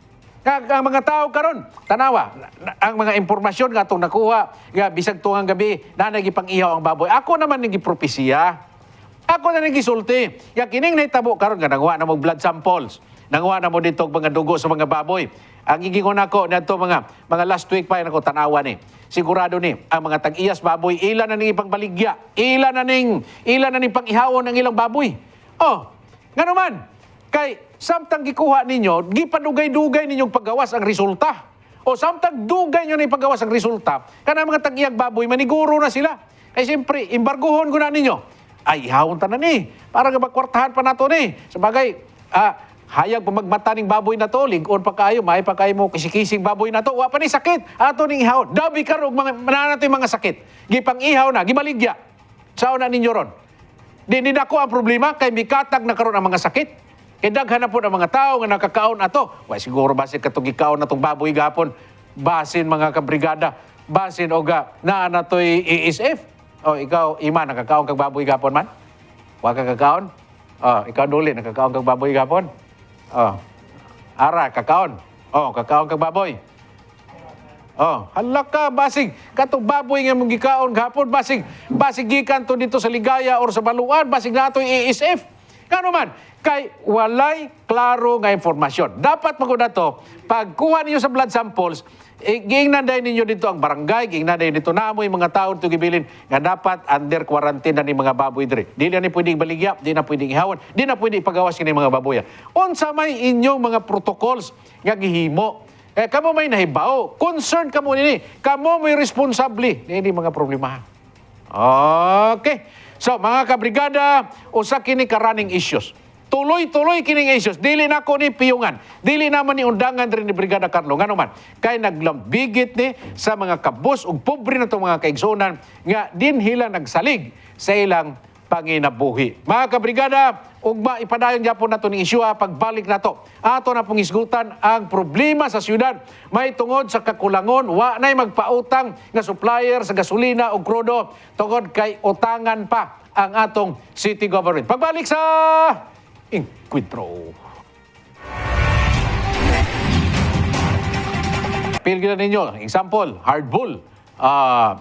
Speaker 2: Ang mga tao karon tanawa ang mga impormasyon nga atong nakuha nga bisag tungang gabi na nagipang-ihaw ang baboy. Ako naman nagipropesiya. Ako na nagisulti. Ya kining nahitabo karon nga nanguha na mo blood samples. Nanguha na mo dito mga dugo sa mga baboy. Ang igingon nako nadto mga last week pa nako tanawa ni. Sigurado ni ang mga tag-iyas baboy ila na ning ipangbaligya. Ila na ning pang-ihawon ang ilang baboy. Ngano man kay samtang gikuha ninyo, gipadugay-dugay ninyong paggawas ang resulta. O samtang dugay nyo na ipagawas ang resulta, kana mga tag-iyag baboy, maniguro na sila. Kaya siyempre, imbarguhon ko na ninyo. Ay, ihawon ta na ni. Para nga magkwartahan pa nato ni. Sabagay, hayag pa magmata ning baboy na to, ligon pa kayo, may pa kayo mo kisikising baboy na to, wa pa ni sakit. Ato ning ihawon. Dabi karog, mananato yung mga sakit. Gipang ihaw na, gibaligya. Sao na ninyo ron. Di ako ang problema, kay mikatag na karon ang mga sakit. Kaya daghan na po ng mga tao nga nakakaon ato. Why, siguro ba si katong ikaon na itong baboy gapon? basin mga kabrigada, basin oga na natoy ESF. O ikaw, Ima, nakakaon kag baboy gapon man? Wa ka kakaon? Ikaw duli, nakakaon kag baboy gapon? Ara, kakaon. Kakaon kag baboy. Hala ka, basig. Katong baboy nga mong gikaon gapon, basig gikan to dito sa Ligaya or sa Baluan, basig na ito ESF. Kano man, kay walay klaro nga informasyon. Dapat magod to, pagkuha ninyo sa blood samples, giingnaday ninyo dito ang barangay, giingnaday dito namo yung mga tao dito gibilin nga dapat under quarantine na ni mga baboy dire. Di na ni pwedeng baligya, di na pwedeng ihawan, di na pwedeng ipagawas kini mga baboy. Unsa may inyong mga protocols nga gihimo? Kamo may nahibaw, concern kamo nini, kamo may responsable nini mga problema. Okay. So mga kabrigada, usa kini ka running issues. Tuloy-tuloy kining issues. Dili na ko ni piyungan. Dili naman ni undangan rin ni Brigada Carlo. Nga naman, kay naglambigit ni sa mga kabus ug pobre na itong mga kaigsunan nga din hila nagsalig sa ilang panginabuhi. Mga kabrigada, ugma ipadayon gyapon nato ni isyu pagbalik nato. Ato na pong isgutan ang problema sa syudad. May tungod sa kakulangon, wa nay magpautang nga supplier sa gasolina ug krudo tungod kay utangan pa ang atong city government. Pagbalik sa Encuentro. Pilgila ninyo, example, Hard Bull,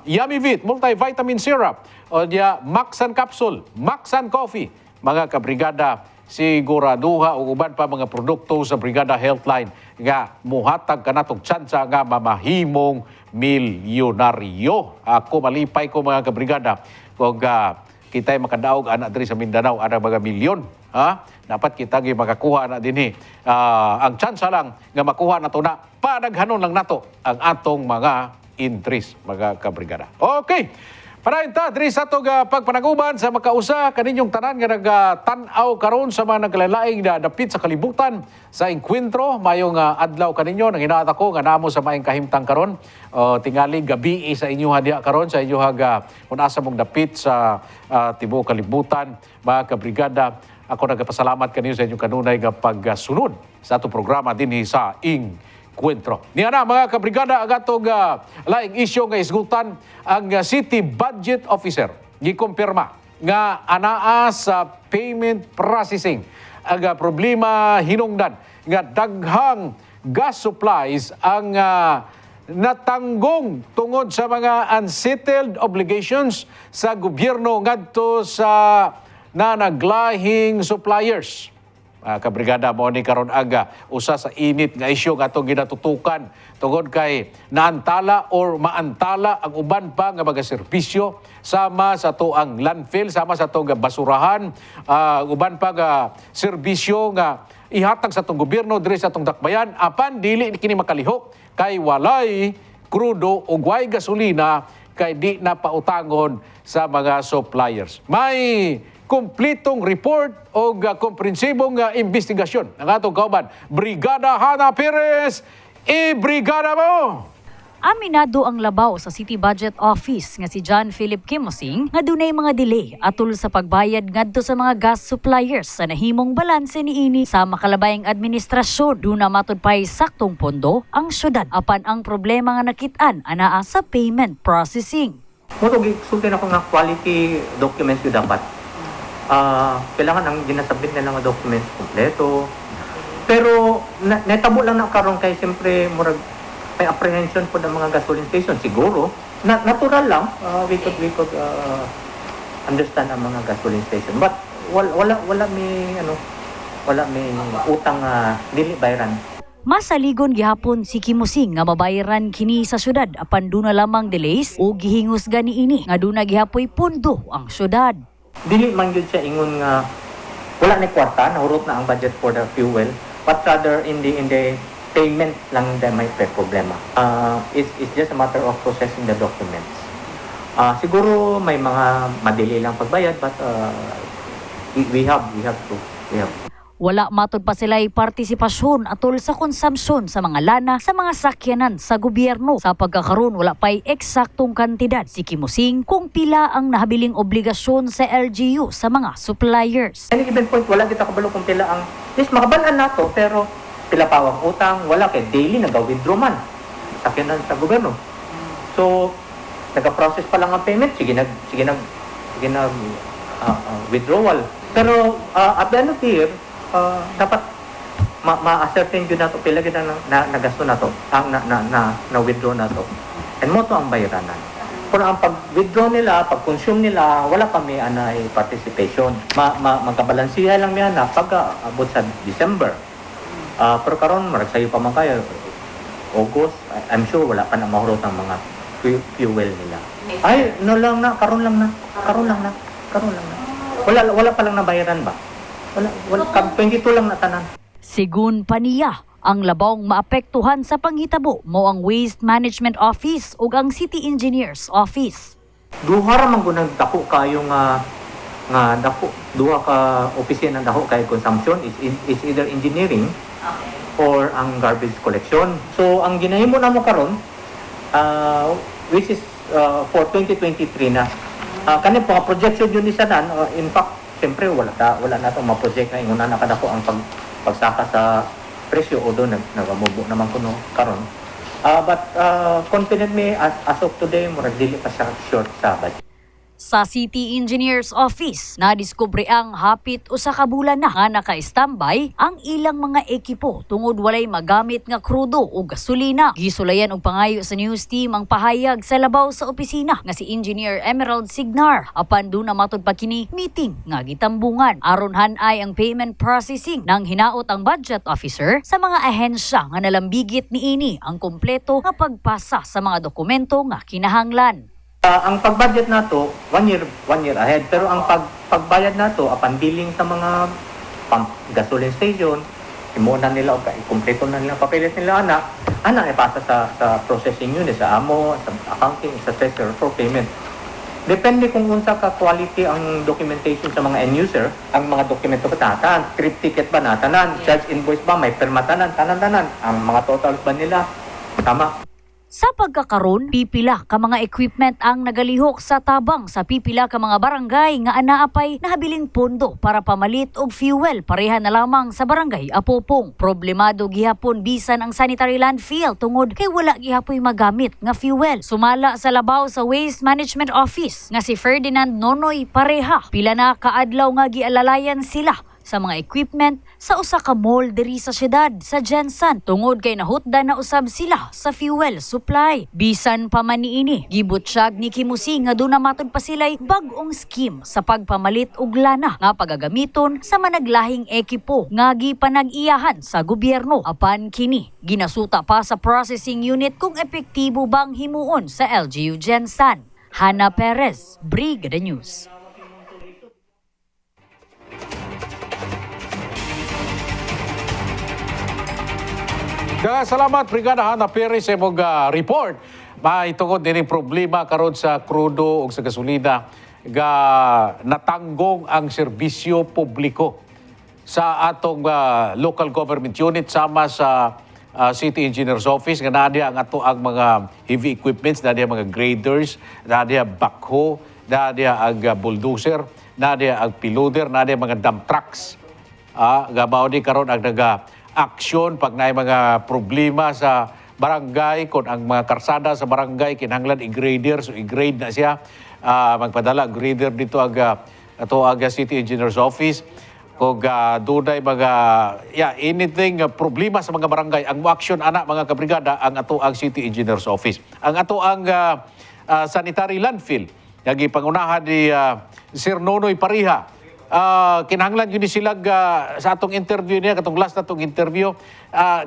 Speaker 2: Yummy Vit, multivitamin syrup, o diya Maxan capsule, Maxan coffee. Mga kabrigada, siguraduha o uban pa mga produkto sa Brigada Healthline nga muhatag kanatong tsansa nga mamahimong milyonaryo. Ako malipay ko mga kabrigada kung kita'y makadaog anak diri sa Mindanao ana mga milyon. Dapat kita makakuha na dinhi. Ang tsansa lang nga makuha nato na padaghanon lang nato ang atong mga interest mga kabrigada. Okay. Parayon ta diri sa atong pagpanaguban sa makausa kaninyong tanan nga nagatan-aw karon sa mga naglalalaing na dapit sa kalibutan sa Encuentro. Mayong adlaw kaninyo nang hinaat ako nga namo sa maayong kahimtang karon. Tingali gabi sa inyo diha karon sa inyo kung asa mong dapit sa tibuok kalibutan mga kabrigada. Ako nagpasalamat kaninyo sa inyong kanunay nga pagsunod sa atong programa dinhi sa Encuentro. Niya na mga kabrigada ang atong laing isyu nga isgutan ang City Budget Officer. Gikumpirma nga anaa sa payment processing ang problema hinungdan nga daghang gas supplies ang natanggong tungod sa mga unsettled obligations sa gobyerno ngadto sa naglahing suppliers. Kabrigada mo ni karon aga usa sa init nga isyu nga atong ginatutukan tungod kay naantala or maantala ang uban pa nga mga serbisyo sama sa tuang landfill, sama sa tuang basurahan, uban pa nga serbisyo nga ihatag sa atong gobyerno diri sa atong dakbayan apan dili kini makalihok kay walay krudo ug way gasolina kay di na pautangon sa mga suppliers. May kumplitong report o komprehensibong investigasyon ng atong kauban. Brigada Hana Perez, i-brigada mo!
Speaker 5: Aminado ang labaw sa City Budget Office nga si John Philip Kimosing nga dunay mga delay atol sa pagbayad ngadto sa mga gas suppliers sa nahimong balanse niini sa makalabayang administrasyon. Duna matud pay saktong pondo ang syudad apan ang problema nga nakit-an anaa sa payment processing.
Speaker 6: Muro sulti na ko nga quality documents yung dapat. Kailangan ang ginasabit nila nga documents kompleto. Pero netabo lang na karon kay siyempre murag may apprehension po ng mga gasoline station siguro. Natural lang, we could understand ang mga gasoline station. But wala may utang dili bayaran.
Speaker 5: Masaligon gihapon si Kimosing nga mabayaran kini sa syudad apan duna lamang delays o gihingos gani ini nga duna gihapoy pondo ang syudad.
Speaker 6: Dili man gyud siya ingon nga wala ni kwarta, nahurot na ang budget for the fuel, but rather in the payment lang na may problema. It's just a matter of processing the documents. Siguro may mga madili lang pagbayad, but we have to.
Speaker 5: Wala matod pa sila'y partisipasyon atol sa konsumpsyon sa mga lana sa mga sakyanan sa gobyerno. Sa pagkakaroon wala pa'y eksaktong kantidad si Kimosing kung pila ang nahabiling obligasyon sa LGU sa mga suppliers.
Speaker 6: Any given point, wala kita kabalo kung pila ang, yes, makabalaan nato, pero pila pa ang utang, wala kay daily nag-withdraw man. sakyanan sa gobyerno. So, nag-process pa lang ang payment, sige nag withdrawal. Pero at the end of the year, dapat ma-ascertain yun na to, pila gid na nagasto na to, na withdraw na to. And mo to ang bayranan. Kung ang pag-withdraw nila, pag-consume nila, wala kami anay participation. Magkabalansiya lang niya na pag-abot sa December. Pero karon maragsayo pa man kayo. August, I'm sure wala pa na mahurot ang mga fuel nila. Ay, no lang na, karon lang na. Wala pa lang nabayaran ba? Wala 22 lang na tanan.
Speaker 5: Sigun pa niya, ang labawng maapektuhan sa panghitabo mo ang Waste Management Office ug ang City Engineers Office.
Speaker 6: Duha ra man gunang dako kayo nga dako, duha ka opisina ng dako kay consumption is either engineering or ang garbage collection. So ang ginahimo namo karon which is for 2023 na kani po projection yun isa nan, in fact siyempre wala na to ma-project na inguna na kadako ang pagsaka sa presyo o doon nagamubo naman kuno karon. But confident me as of today murag dili pa siya short sa budget.
Speaker 5: Sa City Engineers Office, nadiskubre ang hapit usa ka bulan na nga naka-standby ang ilang mga ekipo tungod walay magamit nga krudo o gasolina. Gisulayan og pangayo sa news team ang pahayag sa labaw sa opisina nga si Engineer Emerald Signar. Apan doon na matod pa kini meeting nga gitambungan. Aron hanay ang payment processing nang hinaot ang budget officer sa mga ahensya nga nalambigit niini ang kompleto nga pagpasa sa mga dokumento nga kinahanglan.
Speaker 6: Ang pag-budget nato one year ahead, pero ang pagbayad nato upon billing sa mga gasoline station, imunan nila o kumpleto na nila papeles nila ana ipasa sa processing unit sa amo, sa accounting, sa treasurer for payment. Depende kung unsa ka quality ang documentation sa mga end user, ang mga dokumento ba tatan, trip ticket ba natanan, charge invoice ba may permatanan, tanan-tanan, ang mga totals ba nila tama.
Speaker 5: Sa pagkakaroon, pipila ka mga equipment ang nagalihok sa tabang sa pipila ka mga barangay nga anaapay nahabiling pondo para pamalit og fuel pareha na lamang sa barangay Apopong. Problemado gihapon bisan ang sanitary landfill tungod kay wala gihapoy magamit nga fuel. Sumala sa labaw sa Waste Management Office nga si Ferdinand Nonoy Pareha, pila na kaadlaw nga gialalayan sila sa mga equipment sa usa ka mall diri sa syudad sa Jensen tungod kay nahutda na usab sila sa fuel supply. Bisan pa man niini, gibutsyag ni Kimusi nga doon na matod pa sila'y bag-ong scheme sa pagpamalit og lana nga pagagamiton sa managlahing ekipo nga gipanag-iyahan sa gobyerno. Apan kini, ginasuta pa sa processing unit kung epektibo bang himuon sa LGU Jensen. Hana Perez, Brigada News.
Speaker 2: Salamat Brigada Hana Perez sa imong report. Maitungod din problema karon sa krudo o sa gasolina ga natanggong ang serbisyo publiko sa atong local government unit sama sa City Engineers Office nga nadia ang ato ang mga heavy equipments, nadia mga graders, nadia backhoe, nadia ang bulldozer, nadia ang piloder, nadia mga dump trucks. Gabaw di karon ang aksyon pag naay mga problema sa barangay, kung ang mga karsada sa barangay kinahanglan i-grader, so i-grade na siya, magpadala grader dito aga City Engineers Office. Kung dunay mga anything problema sa mga barangay, ang action ana mga kabrigada ang ato ang City Engineers Office. Ang ato ang sanitary landfill nga gipangunahan ni Sir Nonoy Pareha. Kinahanglan yun sila sa atong interview niya, katong last na atong interview,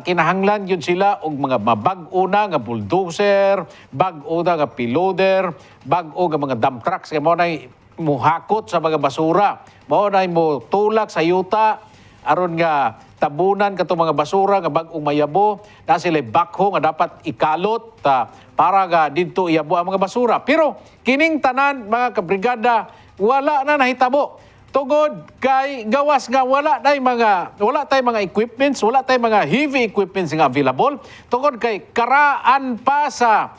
Speaker 2: kinahanglan yun sila og mga bag-o na nga bulldozer, bag-o na nga piloder, bag-o nga mga dump trucks, kaya mo na muhakot sa mga basura, mo na mo tulak sa yuta, aron nga tabunan katong mga basura nga bag-ong mayabo, na sila backhoe nga dapat ikalot para nga dito iyabo ang mga basura. Pero kining tanan mga kabrigada, wala na nahitabo. Tungod kay gawas nga wala tay mga equipments, wala tay mga heavy equipments nga available. Tungod kay karaan pa sa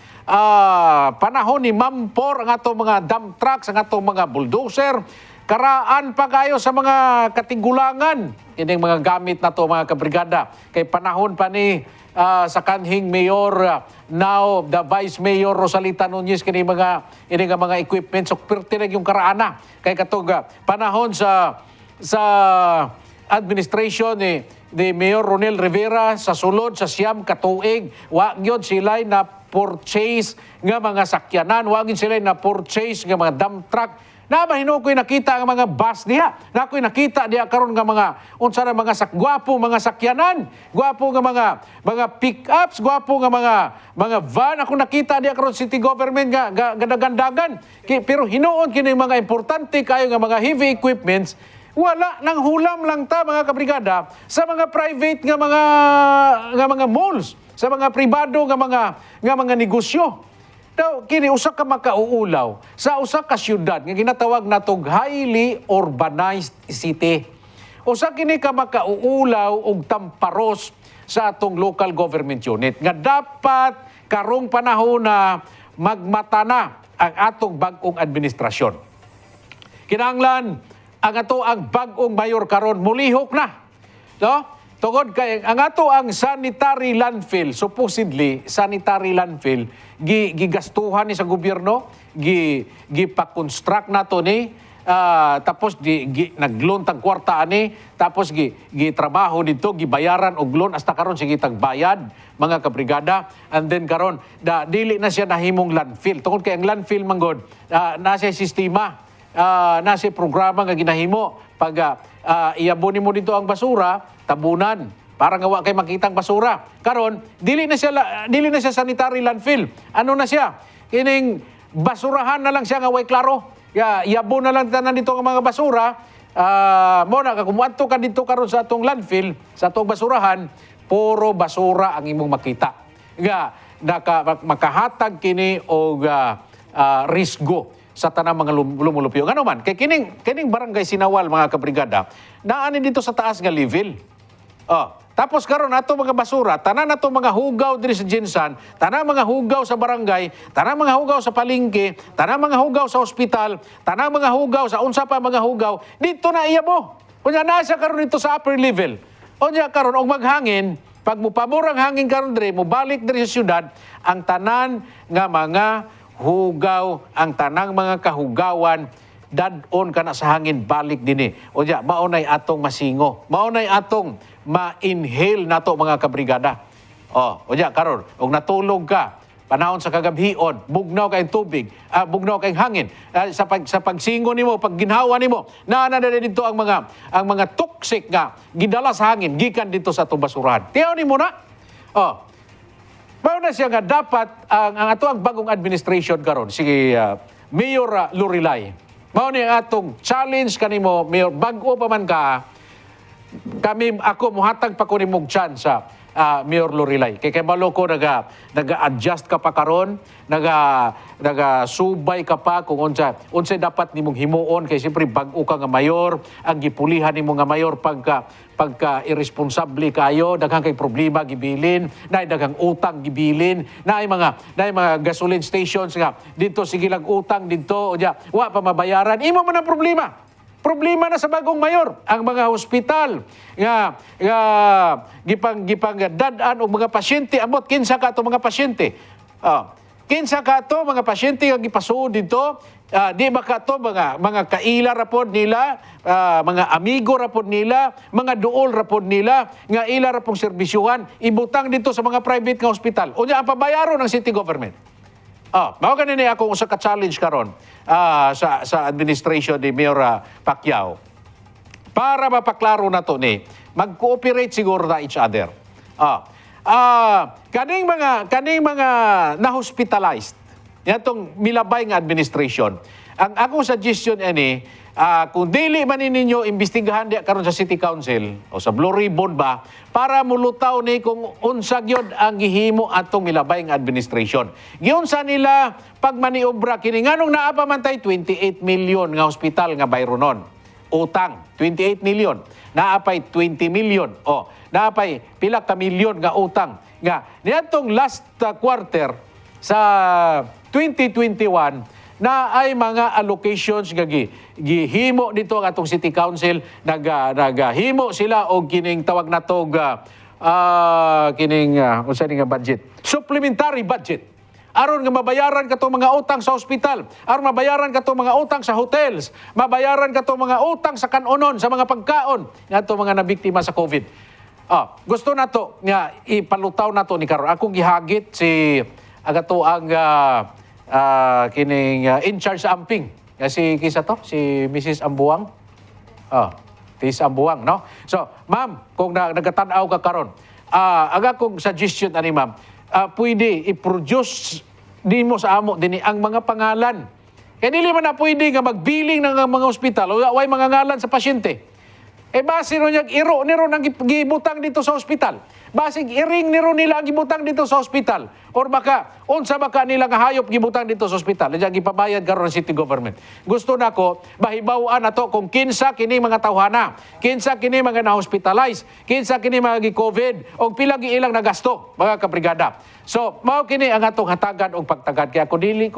Speaker 2: panahon ni Mampor ang atong mga dump trucks, ang atong mga bulldozer, karaan pa kayo sa mga katigulangan. Kining mga gamit na to mga kabrigada. Kay panahon pa ni sa kanhing mayor, now the Vice Mayor Rosalita Nunez, kini mga equipment, so pertinag yung karaana. Kay katog panahon sa administration ni Mayor Ronel Rivera sa sulod sa siyam katuig, wa gyud sila na purchase nga mga sakyanan, wa gyud sila na purchase nga mga dump truck. Na mahino ko'y nakita ang mga bus diha. Na ko'y nakita diha karon nga mga unsa na mga gwapo mga sakyanan, gwapo nga mga pick-ups, gwapo nga mga van. Ako nakita diha karon city government nga gadagandagan. Pero hinuon kini mga importante kayo nga mga heavy equipments, wala nang hulam lang ta mga kabrigada sa mga private nga mga malls, sa mga pribado nga mga negosyo. Daw kini usa ka makauulaw sa usa ka syudad nga ginatawag natog highly urbanized city. Usa kini ka makauulaw og tamparos sa atong local government unit nga dapat karong panahon na magmata na ang atong bag-ong administrasyon. Kinahanglan ang bag-ong mayor karon mulihok na. No? Tungod kay ang ato ang sanitary landfill, supposedly sanitary landfill gigastuhan ni sa gobyerno, gipa-construct nato ni tapos nag-loan tag kwarta ani, tapos gitrabaho dito, gibayaran og loan hasta karon sige tagbayad mga kabrigada, and then karon dili na siya nahimong landfill. Tungod kay ang landfill manggod nasa sistema, nasa programa nga ginahimo pag iabon mo dito ang basura, tabunan para nga wa kay makitang basura. Karon dili na siya sanitary landfill. Ano na siya? Kining basurahan na lang siya nga way klaro. Iabon na lang tanan dito ang mga basura. Mo na kumuadto ka dito karon sa atong landfill, sa atong basurahan, puro basura ang imong makita. Nga makahatag kini og risgo sa tanang mga lumulupyo. Ano man, kay kining barangay Sinawal mga kabrigada, naani dito sa taas nga level. Tapos karon ato mga basura, tanan nato mga hugaw diri sa Jinsan, tanan mga hugaw sa barangay, tanan mga hugaw sa palengke, tanan mga hugaw sa ospital, tanan mga hugaw sa unsa pa mga hugaw, dito na iyabo. Unya nasa karon dito sa upper level. Unya karon og maghangin, pag mupabor ang hangin karon diri, mobalik diri sa syudad, ang tanan nga mga hugaw, ang tanang mga kahugawan, dadon ka na sa hangin, balik din Unya, maunay atong masingo. Maunay atong ma-inhale nato mga kabrigada. Unya, karon, og natulog ka, panahon sa kagabhion, bugnaw kay tubig, bugnaw kay hangin. Sa pagsingo nimo, pag ginhawa nimo, naana dito ang mga toxic nga gidala sa hangin, gikan dito sa atong basurahan. Tiyaw nimo na. Mao na siya nga dapat ang ato ang bagong administration karon, sige Mayor Lorilay. Mao ni atong challenge kanimo, Mayor, bag-o pa man ka, ako muhatag pa ko nimong chance sa Mayor Lorilay. Kay malo ko naga-adjust ka pa karon, naga-subay ka pa kung unsay dapat nimong himuon, kay siyempre bag-o ka nga mayor, ang gipulihan nimo nga mayor pagka irresponsable kayo, daghang kay problema gibilin, naay daghang utang gibilin, naay mga gasoline stations nga dito sige lang utang dito, wa pa mabayaran, imo man ang problema. Problema na sa bagong mayor ang mga hospital nga gipang dadan og mga pasyente, amot kinsa ka to mga pasyente. Kinsa ka to mga pasyente nga gipasuod dito, di ba ka to mga kaila rapod nila, mga amigo rapod nila, mga duol rapod nila nga ila rapong serbisyuhan, ibutang dito sa mga private nga hospital. Unya ang pabayaro ng city government. Mao kanini ako usa ka challenge karon sa administration ni Mayor Pacquiao. Para mapaklaro na to ni, mag-cooperate siguro na each other. Kaning mga na-hospitalized, yatong milabay nga administration. Ang akong suggestion ani, kung dili man ninyo imbestigahan diya karon sa City Council o sa Blue Ribbon ba, para mulutaw ni kung unsa gyud ang gihimo atong milabay nga administration. Giunsa nila pagmaniobra kini nganong naa pa man tay 28 million nga hospital nga bayronon. Utang 28 million, naapay 20 million. Naapay pila ka milyon nga utang. Nga niadtong last quarter sa 2021, na ay mga allocations nga gihimo dito ang atong City Council, nagahimo sila og kining tawag natog unsa ni nga budget, supplementary budget, aron nga mabayaran katong mga utang sa ospital, aron mabayaran katong mga utang sa hotels, mabayaran katong mga utang sa kanunon, sa mga pagkaon ngadto mga nabiktima sa COVID. Gusto nato nga ipalutaw nato ni karon. Akong gihagit si agato ang kining in charge sa amping. Si kisa to, si Mrs. Ambuang. Tis Ambuang, no? So, ma'am, kung nagkatanaw ka karon, aga kong suggestion ani ma'am, pwede i-produce din mo sa amo din ang mga pangalan. Kaya dili man na pwede nga magbiling ng mga ospital o way mga ngalan sa pasyente. Base ro niya iro niro nang gibutang dito sa ospital. Basig iring niro nila ang gibutang dito sa ospital. Or baka unsa baka nila nga hayop gibutang dito sa ospital. Diya gipabayad karon ng city government. Gusto nako mahibaw-an nato kung kinsa kini mga tawhana, kinsa kini mga na-hospitalize, kinsa kini mga gi-COVID og pila gi ilang nagasto mga kabrigada. So, mao kini ang atong hatagan og pagtagad kaya ako dili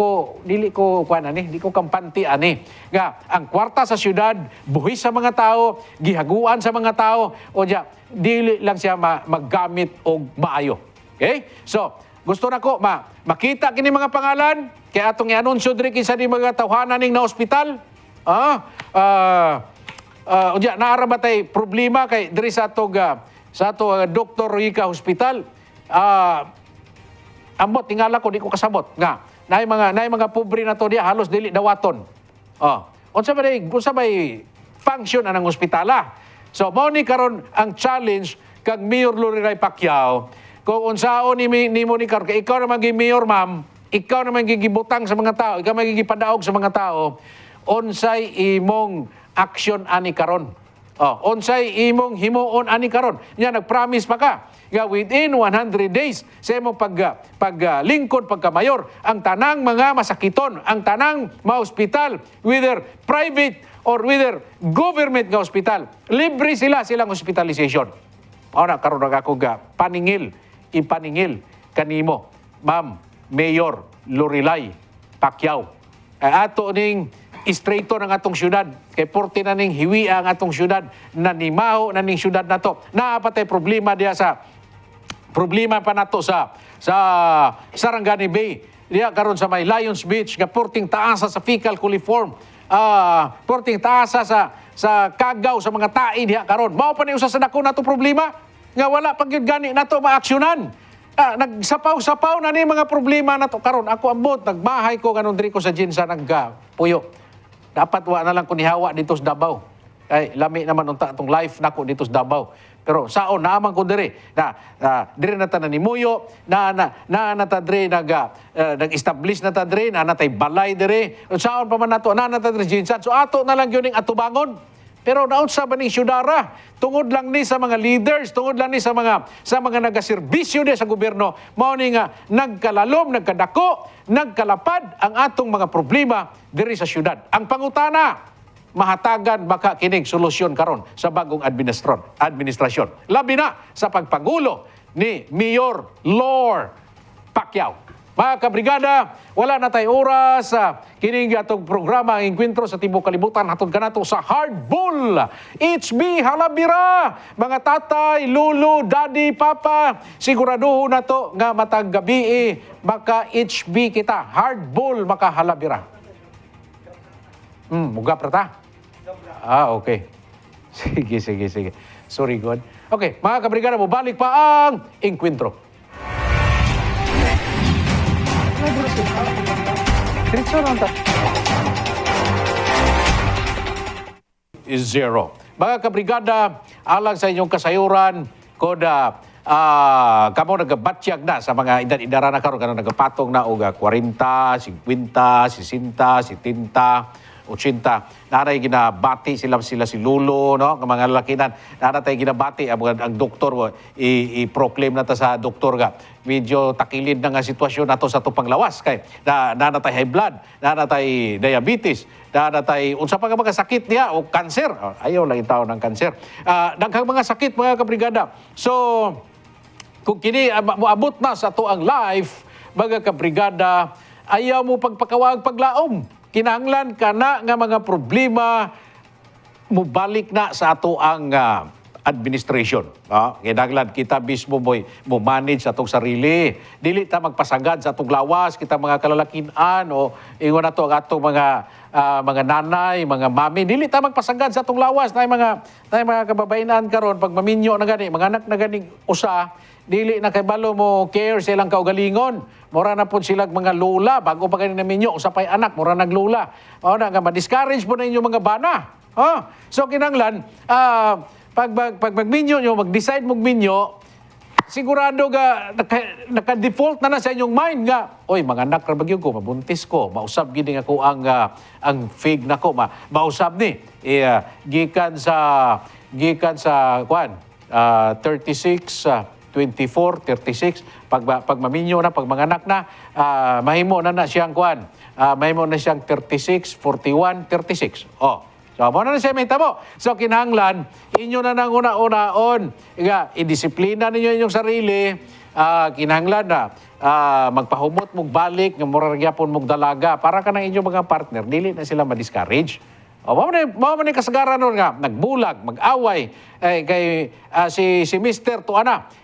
Speaker 2: ko kuan ani, di ko kampante ani. Nga ang kwarta sa syudad buhis sa mga tao, gihaguan sa mga tao o diya dili lang siya maggamit og maayo. Okay? So, gusto nako makita kini mga pangalan kay atong i-anunsyo diri kinsa di mga tawhana ning na ospital. Unya naara ba tay problema kay diri sa atong Dr. Rica Hospital. Ambot tingala ko di ko kasabot nga naay mga pobre na to diya halos dili dawaton. Unsa ba function anang ospitala? So mao ni karon ang challenge kag Mayor Lorelai Pacquiao. Kung unsaon nimo ni karon kay ikaw naman gi mayor ma'am, ikaw naman gigibutang sa mga tao, ikaw magigipadaog sa mga tao, unsay imong action ani karon? Unsay imong himuon ani karon? Nya nagpromise pa ka nga within 100 days sa imong paglingkod pagka-mayor, ang tanang mga masakiton, ang tanang mga ospital, whether private or whether government nga ospital, libre silang hospitalization. Karon ako ipaningil kanimo, Ma'am Mayor Lorelai Pacquiao. Ato ning istrayto ng atong syudad, kay porte na ning hiwi ang atong syudad, nanimaho na ning syudad nato. Naapatay problema diya problema pa nato sa Sarangani Bay. Diya karon sa may Lions Beach nga porting taasa sa fecal coliform. Porting taasa sa kagaw sa mga tae diha karon. Mao pa ni usa sa dako nato problema nga wala pa gyud gani nato maaksyonan. Nagsapaw-sapaw na ni mga problema nato karon. Ako ambot nagbahay ko kanon diri ko sa Ginsa nagpuyo. Dapat wa na lang ko nihawa dito sa Davao. Ay lami naman unta atong life nako dito sa Davao. Pero saon naaman ko diri diri na tanan ni Muyo na ta diri nag-establish na ta diri na natay balay diri saon pa man nato na ta diri Ginsan. So ato na lang gyud ning atubangon. Pero naunsa ba ning syudara tungod lang ni sa mga leaders, tungod lang ni sa mga nagaserbisyo di sa gobyerno, mao ni nga nagkalalom, nagkadako, nagkalapad ang atong mga problema diri sa syudad. Ang pangutana, mahatagan baka kining solusyon karon sa bagong administrasyon. Labi na sa pagpangulo ni Mayor Lor Pacquiao. Mga kabrigada, wala na tayo oras sa kining atong programa ang Enkwentro sa Tibuok Kalibutan hatod kanato sa Hardball. HB Halabira, mga tatay, lulu, daddy, papa, siguraduho na to nga matag gabi maka HB kita. Hardball maka Halabira. Muga prata. Okay. Sige. Sorry, God. Okay, mga kabrigada, balik pa ang Enkwentro. Is zero. Mga kabrigada, alang sa inyong kasayuran, koda kamo nagabatsyag na sa mga edad-idara na karon kanang nagapatong na og 40, 50, 60, 70, 80. Naray ginabati sila si Lulo, no? Ang mga lalakinan. Naray ginabati ang doktor i-proclaim na ta sa doktor ga. Medyo takilid na nga sitwasyon nato sa tupang lawas kay nanatay high blood, nanatay diabetes, nanatay unsa pa nga mga sakit niya o cancer. Ayaw lang itaw ng cancer. Daghang mga sakit mga kabrigada. So kung kini moabot na sa to ang life mga kabrigada, ayaw mo pagpakawag paglaom. Kinahanglan kana nga mga problema mubalik na sa ato ang administration. Kinahanglan kita mismo mo manage atong sarili. Dili ta magpasagad sa atong lawas, kita mga kalalakinan o ingon nato ang atong mga nanay, mga mami, dili ta magpasagad sa atong lawas. Nay mga kababainan karon pag maminyo na gani, mga anak na gani usa, dili na kay balo mo care sa ilang kaugalingon. Mura na po silang mga lola, bago pa kayo naminyo, usapay anak, mura naglola. O na nga, ma-discourage po na inyo mga bana. So kinanglan, pag magminyo nyo, mag-decide magminyo, sigurado ga naka-default na sa inyong mind nga, oy, mga anak ra bagyo ko, mabuntis ko, mausab gid ako ang fig nako, mausab ni. Gikan sa kwan, 36 24, 36, pag maminyo na, pag manganak na, mahimo na siyang kwan, mahimo na siyang 36, 41, 36. So, mo na siya may tabo. So, kinahanglan, inyo na nang una-unaon, i-disiplina ninyo inyong sarili, kinahanglan na, magpahumot mong balik, ng murargyapon mong dalaga, para ka ng inyong mga partner, dili na sila ma-discourage. Mao man kasagaran nun nga, nagbulag, mag-away, si Mr.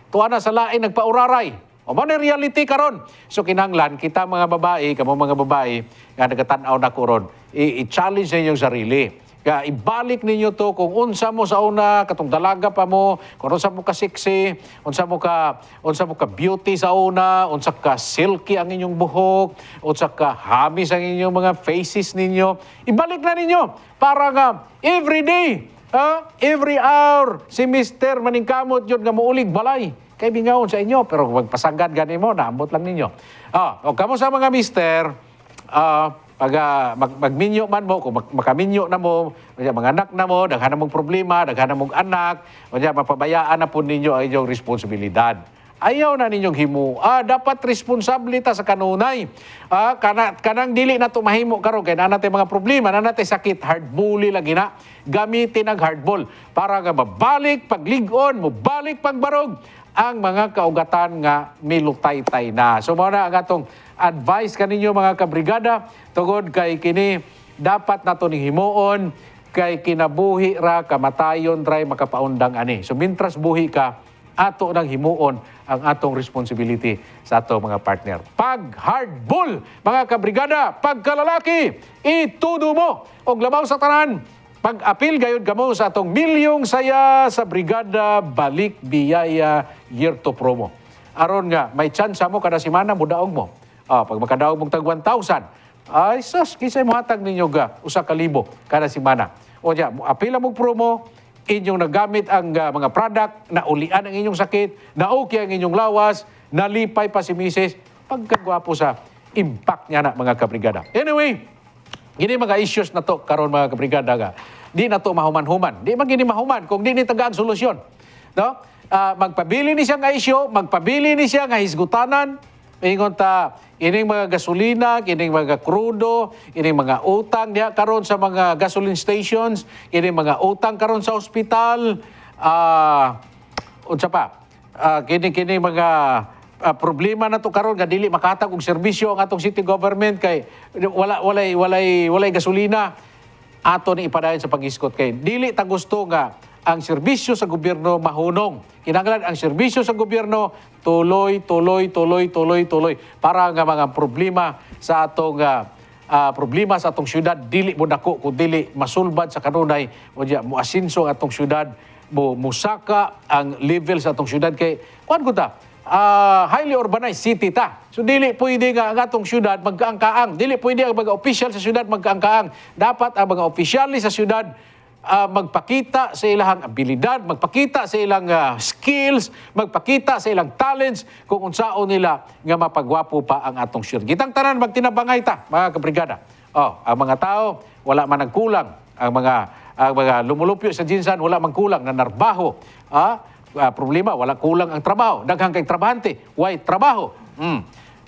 Speaker 2: Tuana sa lain nagpauraray. Man reality karon. So kinahanglan kita mga babae, kamo mga babae nga nagatanaw na karon, i-challenge ninyo yung sarili. Kaya ibalik ninyo to kung unsa mo sa una, katong dalaga pa mo, kung unsa mo ka sexy, unsa mo ka beauty sa una, unsa ka silky ang inyong buhok, unsa ka hamis ang inyong mga faces ninyo. Ibalik na ninyo para nga every day, every hour, si Mr. maningkamot yun nga muulig balay. Kay bingawon sa inyo, pero magpasagad gani mo, naambot lang ninyo. O kamo sa mga Mr., pag magminyo man mo, kung makaminyo na mo, mga anak na mo, daghan na mong problema, daghan na mong anak, mapabayaan na po ninyo ang inyong responsibilidad. Ayaw na ninyong himu. Dapat responsable ta sa kanunay. Kanang dili na tumahimo karon kay na natin mga problema, na natin sakit, hard bully lagi na. Gamitin ang hardball para nga mabalik paglig-on, mabalik pagbarog ang mga kaugatan nga milutay-tay na. So mao na ang atong advice kaninyo mga kabrigada tungod kay kini dapat nato ning himuon kay kinabuhi ra kamatayon ray makapaundang ani. So mintras buhi ka, ato nang himuon ang atong responsibility sa atong mga partner. Pag hardball, mga kabrigada, pag kalalaki, itudo mo og labaw sa tanan. Pag-apil gayud kamo sa atong milyong saya sa Brigada Balik Biyaya Year to Promo. Aron nga, may chance mo kada semana mudaog mo. Pag makadaog mong tag 1,000, ay sus, kisay mo hatag ninyo ga, 1,000 kada semana. O diya, apil mo promo, inyong nagamit ang mga product, naulian ang inyong sakit, nauki ang inyong lawas, nalipay pa si Mrs. Pagkagwapo sa impact niya na mga kabrigada. Anyway, gini mga issues na to karon mga kabrigada ga. Di na to mahuman-human. Di man gini mahuman kung di ni tagaan solusyon. No? Magpabili ni siya nga issue, magpabili ni siya nga hisgutanan, ingon ta ining mga gasolina, ining mga krudo, ining mga utang diha karon sa mga gasoline stations, ining mga utang karon sa ospital, unsa pa? Kini mga problema na to karon nga dili makatag og serbisyo ang atong city government kay walay gasolina, ato ni ipadayon sa pag-iskot kay dili ta gusto nga ang serbisyo sa gobyerno mahunong. Kinahanglan ang serbisyo sa gobyerno tuloy para nga mga problema sa atong syudad dili mo dako kun dili masulbad sa kanunay mo asinso ang atong syudad, musaka ang level sa atong syudad kay kuan ko ta highly urbanized city ta. So dili pwede nga ang atong syudad magkaangkaang. Dili pwede ang mga opisyal sa syudad magkaangkaang. Dapat ang mga opisyal sa syudad magpakita sa ilang abilidad, magpakita sa ilang skills, magpakita sa ilang talents kung unsaon nila nga mapagwapo pa ang atong syudad. Gitang tanan magtinabangay ta, mga kabrigada. Ang mga tao wala man nagkulang, ang mga lumulupyo sa jinsan wala man kulang na narbaho. Problema, wala kulang ang trabaho. Daghang kay trabahante, why trabaho?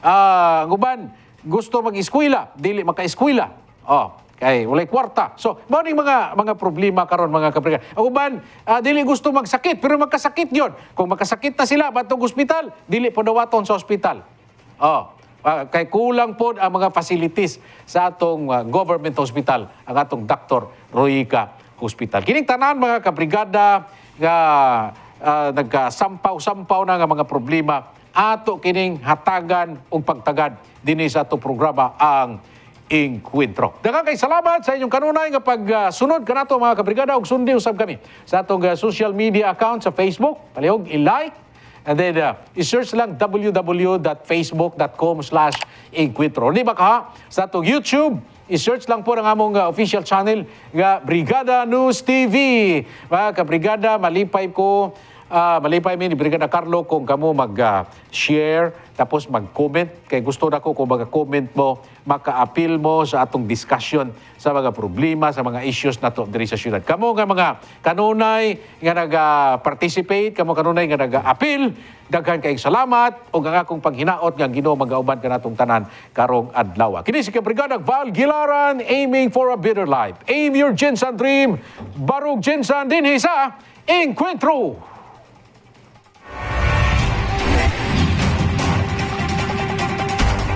Speaker 2: Ang uban, gusto mag-eskwela, dili maka-eskwela. Kay walay kwarta. So, mao ning mga problema karon mga kabrigada. Ang uban, dili gusto magsakit, pero magkasakit yon. Kung magkasakit na sila batong ospital, dili po dawaton sa ospital. kay kulang po ang mga facilities sa atong government hospital, ang atong Dr. Roica Hospital. Kining tanan mga kabrigada nga nagsampaw-sampaw na nga mga problema, ato kining hatagan og pagtagad dinhi sa atong programa ang Encuentro. Daghang kay salamat sa inyong kanunay nga pagsunod kanato mga kabrigada, ug sundi usab kami sa atong social media account sa Facebook. Palihog i-like and then i-search lang www.facebook.com/Encuentro. Di ba ka sa atong YouTube, i-search lang po ang among official channel nga Brigada News TV. Mga kabrigada, malipay mi ni Brigada Carlo kung kamo mag-share tapos mag-comment. Kay gusto na ko kung mag-comment mo, maka-appeal mo sa atong discussion sa mga problema, sa mga issues na to diri sa syudad. Kamo nga mga kanunay nga nag-participate, kamo kanunay nga nag-appeal, daghan kayong salamat ug ang akong paghinaot nga Ginoo mag-auban kanatong tanan karong adlaw. Kini si Brigada Val Gilaran, aiming for a better life. Aim your Jensen dream. Barug Jensen dinhi sa Encuentro.